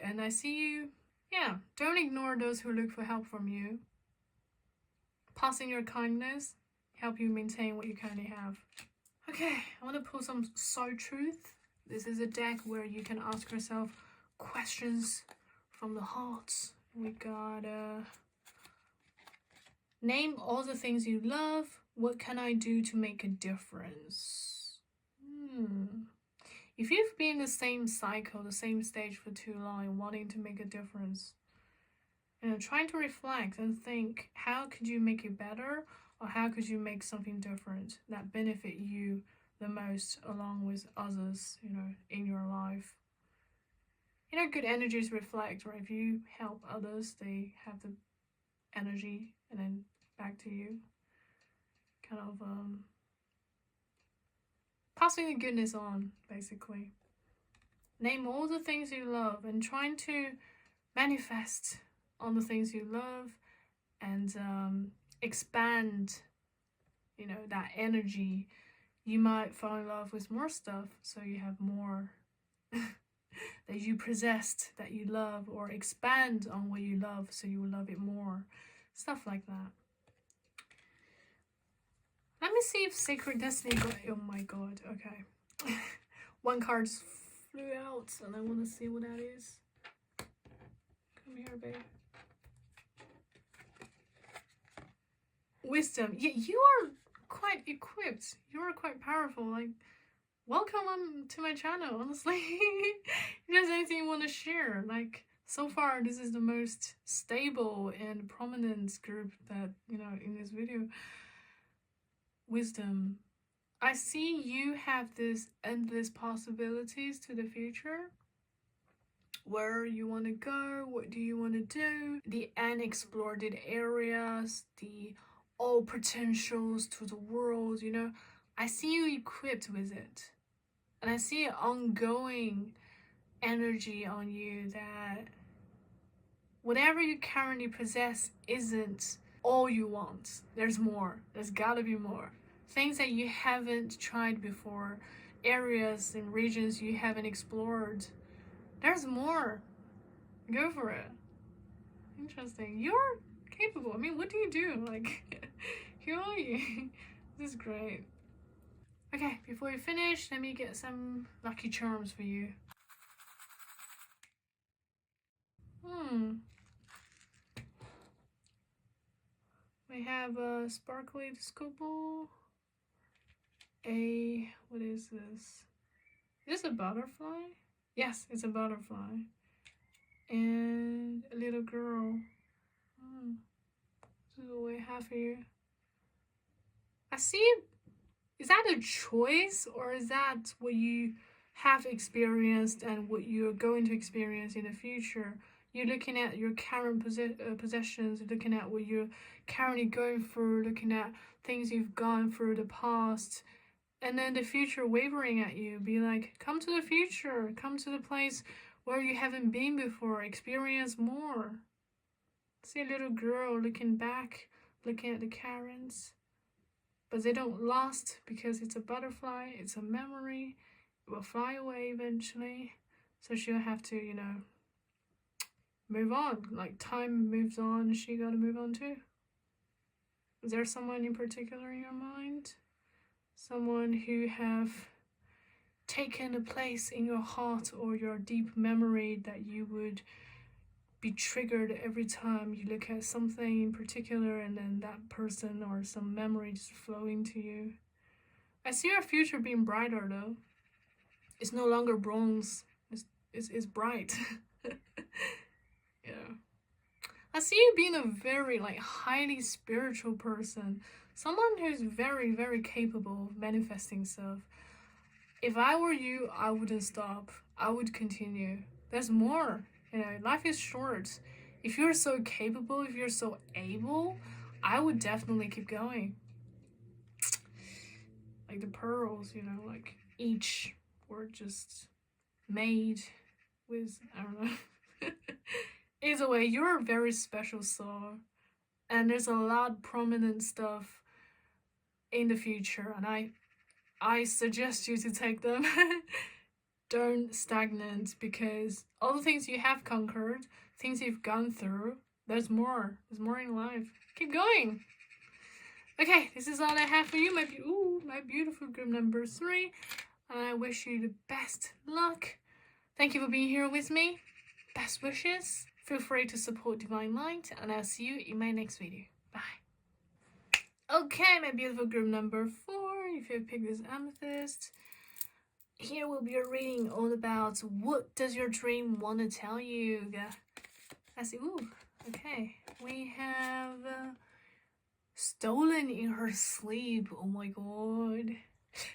and I see you. Yeah, don't ignore those who look for help from you. Passing your kindness, help you maintain what you currently have. Okay, I want to pull some soul truth. This is a deck where you can ask yourself questions from the heart. We got name all the things you love. What can I do to make a difference? If you've been in the same cycle, the same stage for too long, wanting to make a difference, you know, trying to reflect and think, how could you make it better, or how could you make something different that benefit you the most along with others, you know, in your life. You know, good energies reflect, right? If you help others, they have the energy and then back to you. Kind of passing the goodness on, basically. Name all the things you love and trying to manifest on the things you love and expand, you know, that energy. You might fall in love with more stuff, so you have more that you possessed that you love, or expand on what you love so you will love it more. Stuff like that. Let me see if Sacred Destiny oh my god, okay. One card just flew out and I want to see what that is. Come here, babe. Wisdom. Yeah, you are quite equipped. You are quite powerful. Like, welcome on to my channel, honestly. If there's anything you want to share, like, so far this is the most stable and prominent group that, you know, in this video. Wisdom. I see you have this endless possibilities to the future. Where you want to go, what do you want to do, the unexplored areas, the all potentials to the world, you know. I see you equipped with it. And I see an ongoing energy on you that whatever you currently possess isn't all you want. There's more. There's gotta be more. Things that you haven't tried before, areas and regions you haven't explored. There's more. Go for it. Interesting. You're capable. I mean, what do you do? Like, who are you? This is great. Okay, before we finish, let me get some lucky charms for you. We have a sparkly disco. What is this? Is this a butterfly? Yes, it's a butterfly. And a little girl. This is what we have here. I see. Is that a choice, or is that what you have experienced and what you're going to experience in the future? You're looking at your current possessions, looking at what you're currently going through, looking at things you've gone through the past, and then the future wavering at you. Be like, come to the future, come to the place where you haven't been before, experience more. See a little girl looking back, looking at the currents, but they don't last because it's a butterfly, it's a memory, it will fly away eventually. So she'll have to, you know, move on. Like time moves on, she gotta move on too. Is there someone in particular in your mind? Someone who have taken a place in your heart or your deep memory that you would be triggered every time you look at something in particular, and then that person or some memory just flowing to you. I see your future being brighter though. It's no longer bronze. It's bright. Yeah. I see you being a very like highly spiritual person. Someone who's very, very capable of manifesting stuff. If I were you, I wouldn't stop. I would continue. There's more. You know, life is short. If you're so capable, if you're so able, I would definitely keep going. Like the pearls, you know, like each were just made with, I don't know. Either way, you're a very special soul. And there's a lot of prominent stuff in the future. And I suggest you to take them. Don't stagnate, because all the things you have conquered, things you've gone through, there's more. There's more in life. Keep going. Okay, this is all I have for you, my beautiful group number 3. And I wish you the best luck. Thank you for being here with me. Best wishes. Feel free to support Divine Light, and I'll see you in my next video. Bye. Okay, my beautiful group number 4. If you pick this amethyst, here will be a reading all about what does your dream want to tell you. I see. Ooh, okay. We have stolen in her sleep. Oh my god.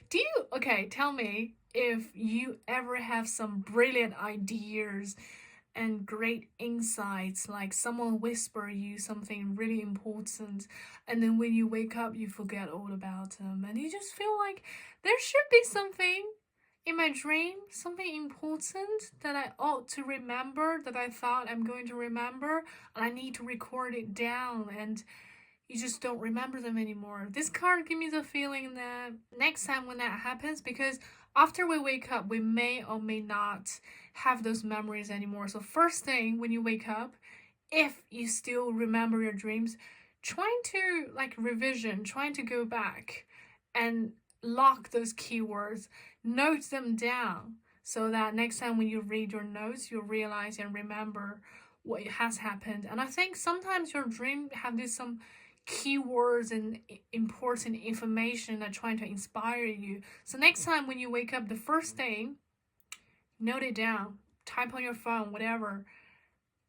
Do you, okay, tell me if you ever have some brilliant ideas and great insights, like someone whisper you something really important, and then when you wake up you forget all about them, and you just feel like there should be something in my dream, something important that I ought to remember, that I thought I'm going to remember, and I need to record it down, and you just don't remember them anymore. This card gives me the feeling that next time when that happens, because after we wake up, we may or may not have those memories anymore. So first thing when you wake up, if you still remember your dreams, trying to like revision, trying to go back and lock those keywords, note them down, so that next time when you read your notes, you'll realize and remember what has happened. And I think sometimes your dream have this some keywords and important information that trying to inspire you. So next time when you wake up, the first thing, note it down, type on your phone, whatever.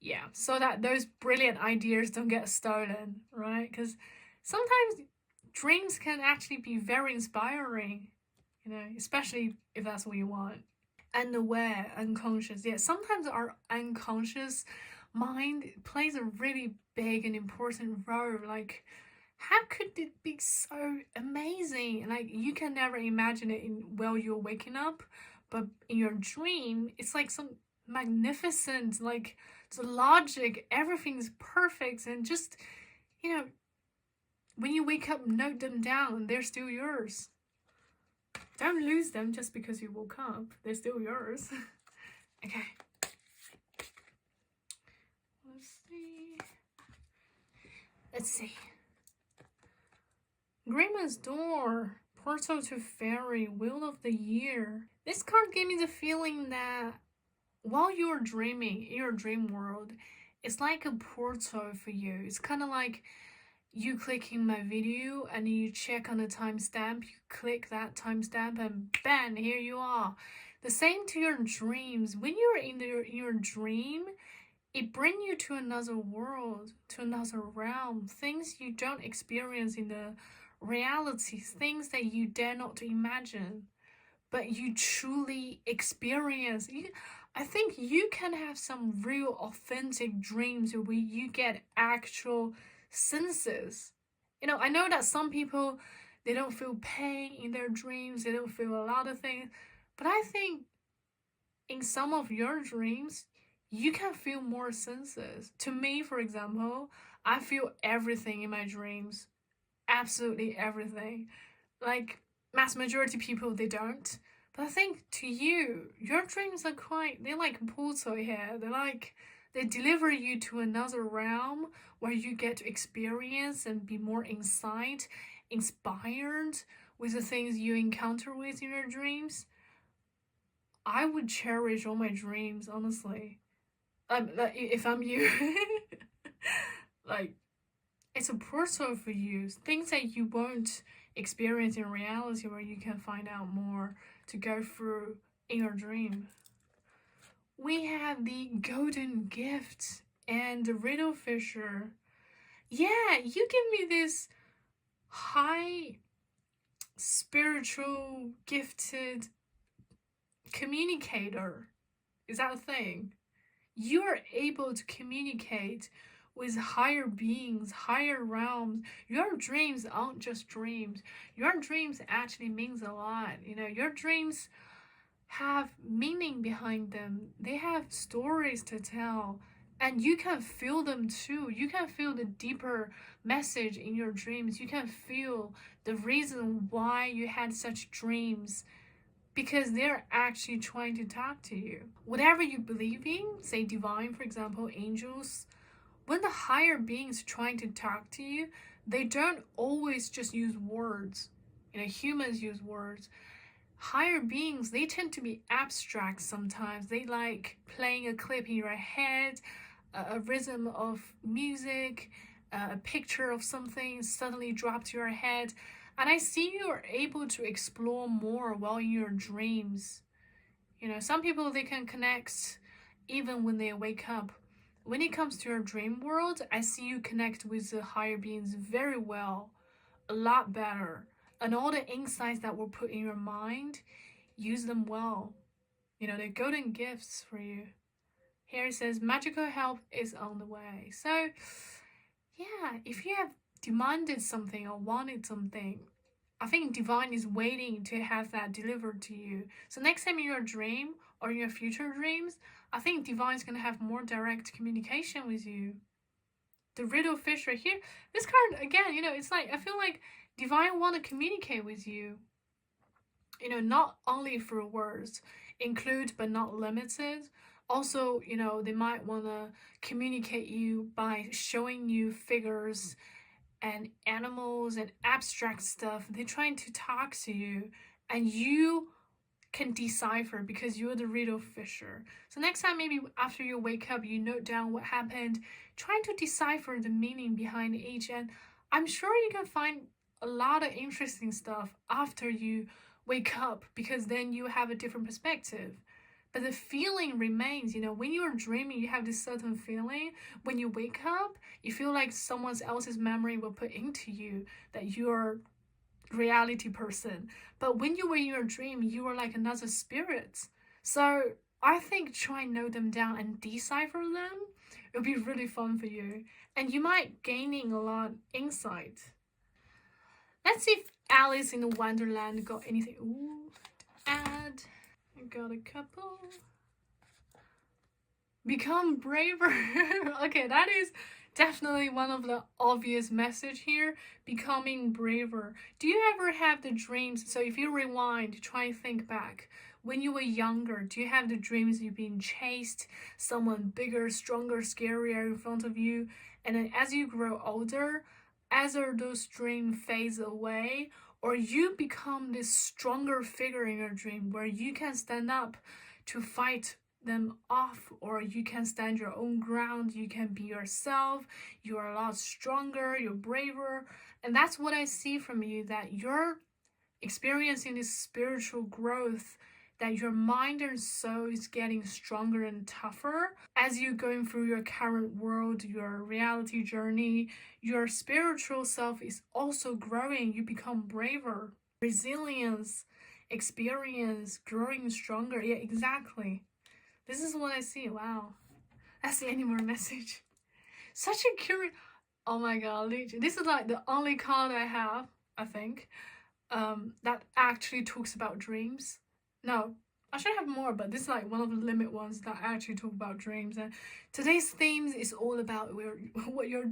Yeah, so that those brilliant ideas don't get stolen, right? Because sometimes dreams can actually be very inspiring, you know, especially if that's what you want. Unaware, unconscious. Yeah, sometimes our unconscious mind plays a really big and important role. Like, how could it be so amazing? Like, you can never imagine it while you're waking up, but in your dream, it's like some magnificent, like, the logic, everything's perfect, and just, you know, when you wake up, note them down, they're still yours. Don't lose them just because you woke up. They're still yours. Okay. Let's see. Grandma's Door. Portal to Fairy. Wheel of the Year. This card gave me the feeling that while you're dreaming, in your dream world, it's like a portal for you. It's kind of like you clicking my video and you check on the timestamp, you click that timestamp and bam, here you are. The same to your dreams. When you're in your dream, it brings you to another world, to another realm, things you don't experience in the reality, things that you dare not to imagine, but you truly experience. I think you can have some real authentic dreams where you get actual senses. I know that some people, they don't feel pain in their dreams, they don't feel a lot of things, but I think in some of your dreams, you can feel more senses. To me, for example, I feel everything in my dreams. Absolutely everything. Like mass majority people, they don't. But I think to you, your dreams are they're like portal here. They deliver you to another realm where you get to experience and be more inspired with the things you encounter with in your dreams. I would cherish all my dreams, honestly. Like, if I'm you, like it's a portal for you. Things that you won't experience in reality, where you can find out more to go through in your dream. We have the golden gift and the riddle fisher. Yeah, you give me this high spiritual gifted communicator. Is that a thing? You are able to communicate with higher beings, higher realms. Your dreams aren't just dreams. Your dreams actually means a lot. Your dreams have meaning behind them. They have stories to tell. And you can feel them too. You can feel the deeper message in your dreams. You can feel the reason why you had such dreams, because they're actually trying to talk to you. Whatever you believe in, say divine, for example, angels, when the higher beings trying to talk to you, they don't always just use words. Humans use words. Higher beings, they tend to be abstract sometimes. They like playing a clip in your head, a rhythm of music, a picture of something suddenly drop to your head. And I see you are able to explore more while in your dreams. Some people, they can connect even when they wake up. When it comes to your dream world, I see you connect with the higher beings very well, a lot better. And all the insights that were put in your mind, use them well. They're golden gifts for you. Here it says magical help is on the way. So, yeah, if you have demanded something or wanted something, I think divine is waiting to have that delivered to you. So next time in your dream or in your future dreams, I think divine is going to have more direct communication with you. The riddle fish right here. This card, again, it's like, I feel like divine want to communicate with you. Not only through words, include but not limited. Also, they might want to communicate you by showing you figures and animals and abstract stuff. They're trying to talk to you, and you can decipher because you're the riddle fisher. So next time, maybe after you wake up, you note down what happened, trying to decipher the meaning behind each, and I'm sure you can find a lot of interesting stuff after you wake up, because then you have a different perspective. But the feeling remains. When you're dreaming, you have this certain feeling. When you wake up, you feel like someone else's memory will put into you that you're reality person. But when you were in your dream, you were like another spirit. So I think try and note them down and decipher them. It'll be really fun for you. And you might gaining a lot insight. Let's see if Alice in the Wonderland got anything. Ooh, add. I got a couple. Become braver. Okay, that is definitely one of the obvious message here. Becoming braver. Do you ever have the dreams? So if you rewind, try and think back. When you were younger, do you have the dreams you've been chased, someone bigger, stronger, scarier in front of you? And then as you grow older, as those dreams fades away, or you become this stronger figure in your dream where you can stand up to fight them off, or you can stand your own ground, you can be yourself, you are a lot stronger, you're braver. And that's what I see from you, that you're experiencing this spiritual growth, that your mind and soul is getting stronger and tougher as you're going through your current world, your reality journey. Your spiritual self is also growing. You become braver, resilience, experience, growing stronger. Yeah, exactly. This is what I see. Wow. That's the animal message. Such a curious. Oh my god, Legion. This is like the only card I have, I think, that actually talks about dreams. No, I should have more, but this is like one of the limit ones that actually talk about dreams. And today's themes is all about what your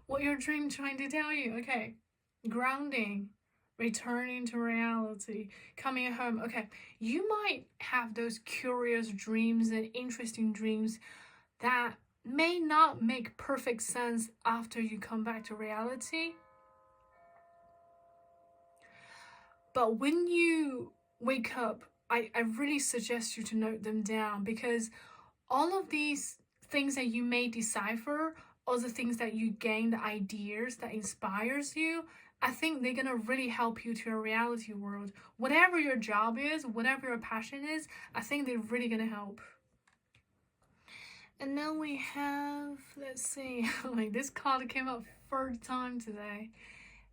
what your dream trying to tell you. Okay, grounding, returning to reality, coming home. Okay, you might have those curious dreams and interesting dreams that may not make perfect sense after you come back to reality. But when you wake up, I really suggest you to note them down, because all of these things that you may decipher, all the things that you gain, the ideas that inspires you, I think they're gonna really help you to your reality world. Whatever your job is, whatever your passion is, I think they're really gonna help. And then we have, let's see, like this card came up third time today.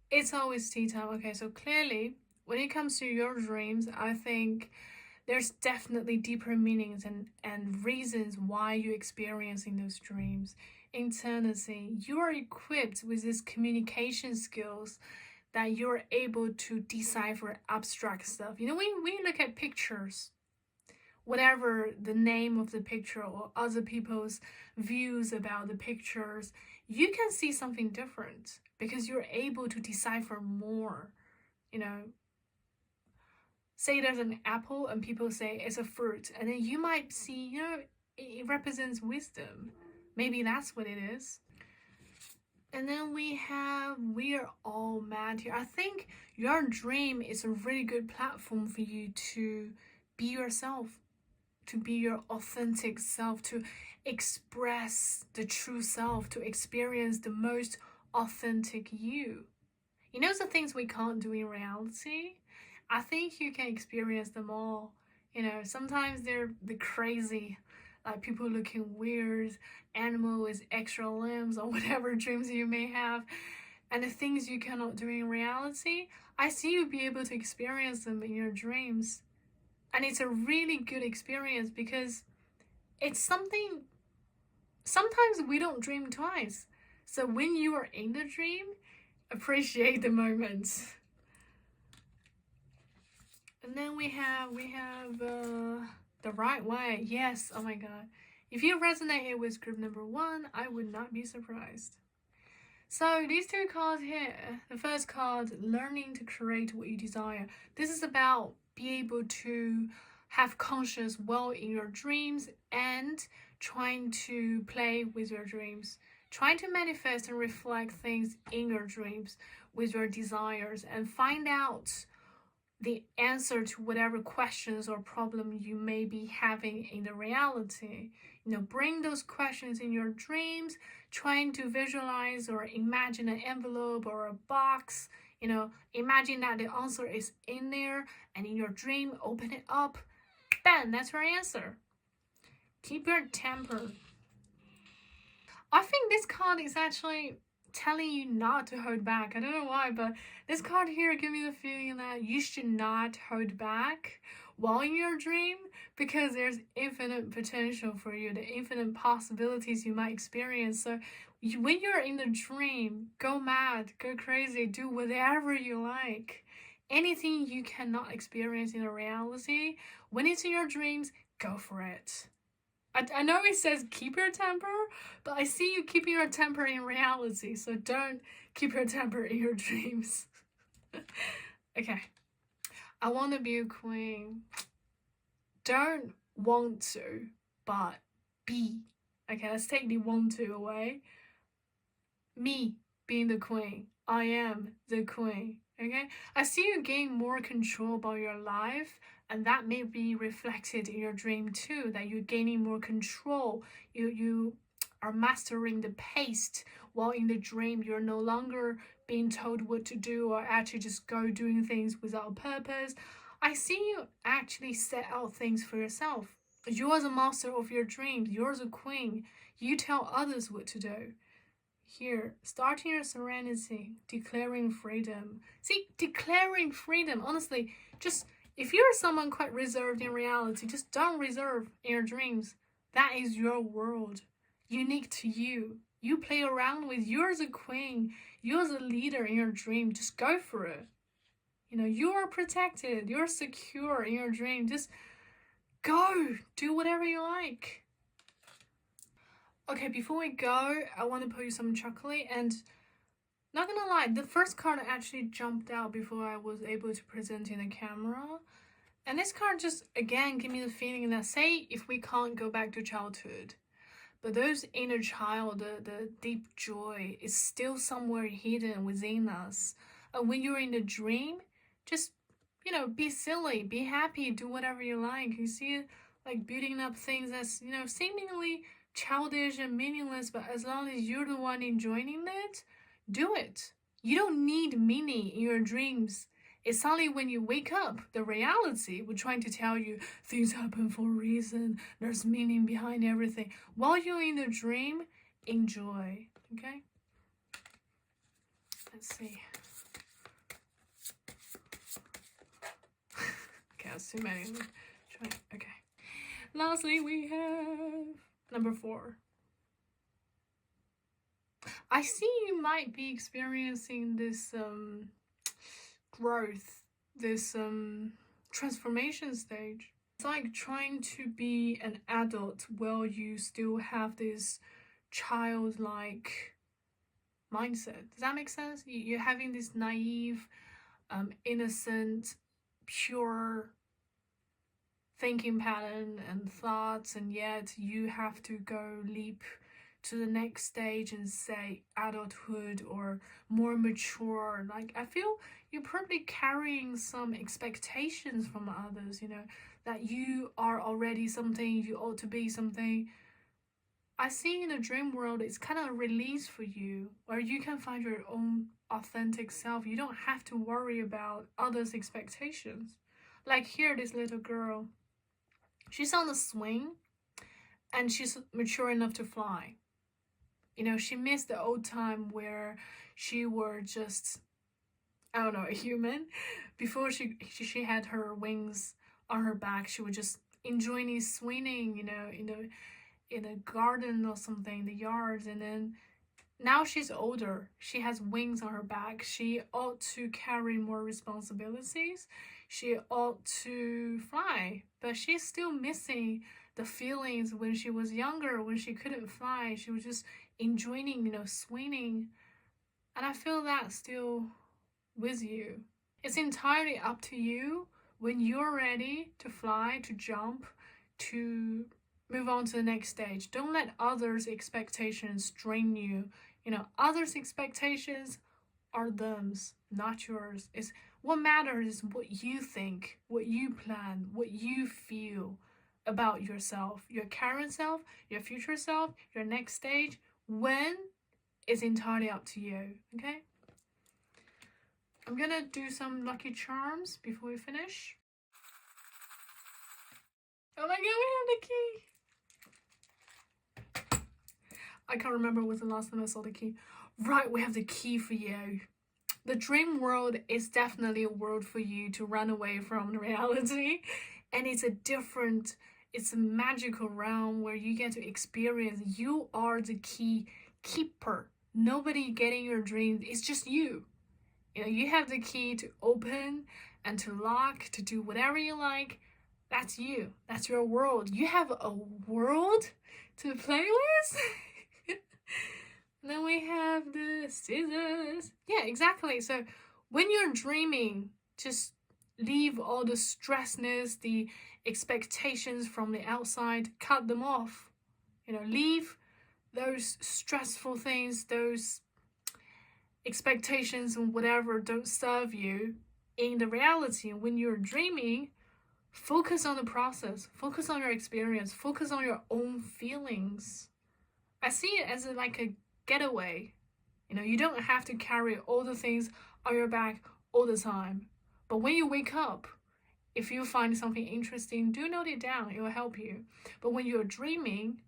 It's always tea time. Okay, so clearly, when it comes to your dreams, I think there's definitely deeper meanings and reasons why you're experiencing those dreams. Internally, you are equipped with these communication skills that you're able to decipher abstract stuff. You know, when we look at pictures, whatever the name of the picture or other people's views about the pictures, you can see something different because you're able to decipher more. You know, say there's an apple and people say it's a fruit, and then you might see, you know, it represents wisdom. Maybe that's what it is. And then we are all mad here. I think your dream is a really good platform for you to be yourself, to be your authentic self, to express the true self, to experience the most authentic you. You know, the things we can't do in reality, I think you can experience them all. You know, sometimes they're crazy, like people looking weird, animal with extra limbs, or whatever dreams you may have. And the things you cannot do in reality, I see you be able to experience them in your dreams. And it's a really good experience because it's something, sometimes we don't dream twice. So when you are in the dream, appreciate the moments. And then we have the right way. Yes, oh my god. If you resonated with group number 1, I would not be surprised. So these two cards here, the first card, learning to create what you desire. This is about be able to have conscious well in your dreams and trying to play with your dreams, trying to manifest and reflect things in your dreams with your desires and find out the answer to whatever questions or problem you may be having in the reality. You know, bring those questions in your dreams, trying to visualize or imagine an envelope or a box. You know, imagine that the answer is in there, and in your dream, open it up. Bam, that's your answer. Keep your temper. I think this card is actually telling you not to hold back. I don't know why, but this card here gives me the feeling that you should not hold back while in your dream, because there's infinite potential for you, the infinite possibilities you might experience. So when you're in the dream, go mad, go crazy, do whatever you like. Anything you cannot experience in a reality, when it's in your dreams, go for it. I know it says keep your temper, but I see you keeping your temper in reality, so don't keep your temper in your dreams. Okay. I want to be a queen. Don't want to, but be. Okay, let's take the want to away. Me being the queen. I am the queen. Okay? I see you gain more control about your life, and that may be reflected in your dream too, that you're gaining more control. You are mastering the pace, while in the dream you're no longer being told what to do or actually just go doing things without purpose. I see you actually set out things for yourself. You're the master of your dreams. You're the queen. You tell others what to do. Here, starting your serenity, declaring freedom. See, declaring freedom, honestly, just If you're someone quite reserved in reality, just don't reserve in your dreams. That is your world, unique to you. You play around with. You're the queen. You're the leader in your dream. Just go for it. You know, you are protected. You're secure in your dream. Just go. Do whatever you like. Okay, before we go, I want to put you some chocolate. And not gonna lie, the first card actually jumped out before I was able to present in the camera. And this card just, again, give me the feeling that, say, if we can't go back to childhood, but those inner child, the deep joy is still somewhere hidden within us. And when you're in the dream, just, you know, be silly, be happy, do whatever you like. You see it like building up things that's, you know, seemingly childish and meaningless, but as long as you're the one enjoying it, do it. You don't need meaning in your dreams. It's only when you wake up, the reality will trying to tell you things happen for a reason. There's meaning behind everything. While you're in the dream, enjoy. Okay? Let's see. Okay, that's too many. Okay. Lastly, we have number 4. I see you might be experiencing this growth, this transformation stage. It's like trying to be an adult while you still have this childlike mindset. Does that make sense? You're having this naive, innocent, pure thinking pattern and thoughts, and yet you have to go leap to the next stage and say adulthood or more mature. Like, I feel you're probably carrying some expectations from others, you know, that you are already something, you ought to be something. I see in the dream world, it's kind of a release for you, where you can find your own authentic self. You don't have to worry about others' expectations. Like here, this little girl, she's on the swing and she's mature enough to fly. You know, she missed the old time where she were just, I don't know, a human. Before she had her wings on her back, she was just enjoying swinging, you know, in a garden or something, in the yards. And then now she's older. She has wings on her back. She ought to carry more responsibilities. She ought to fly, but she's still missing the feelings when she was younger, when she couldn't fly. She was just enjoying, you know, swinging. And I feel that still with you. It's entirely up to you when you're ready to fly, to jump, to move on to the next stage. Don't let others' expectations drain you. You know, others' expectations are them's, not yours. It's what matters is what you think, what you plan, what you feel about yourself, your current self, your future self, your next stage. When is entirely up to you. Okay? I'm gonna do some lucky charms before we finish. Oh my god, we have the key! I can't remember when was the last time I saw the key. Right, we have the key for you. The dream world is definitely a world for you to run away from reality. And it's a magical realm where you get to experience. You are the key keeper. Nobody getting your dreams. It's just you. You know, you have the key to open and to lock, to do whatever you like. That's you. That's your world. You have a world to play with. Then we have the scissors. Yeah, exactly. So when you're dreaming, just leave all the stressness, the expectations from the outside, cut them off. You know, leave those stressful things, those expectations and whatever don't serve you in the reality. When you're dreaming, focus on the process, focus on your experience, focus on your own feelings. I see it as like a getaway. You know, you don't have to carry all the things on your back all the time. But when you wake up, if you find something interesting, do note it down. It will help you. But when you're dreaming,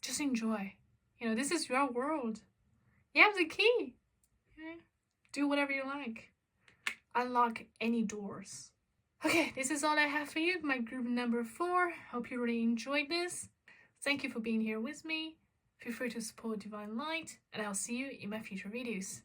just enjoy. You know, this is your world. You have the key. Okay? Do whatever you like. Unlock any doors. Okay, this is all I have for you, my group number 4. Hope you really enjoyed this. Thank you for being here with me. Feel free to support Divine Light, and I'll see you in my future videos.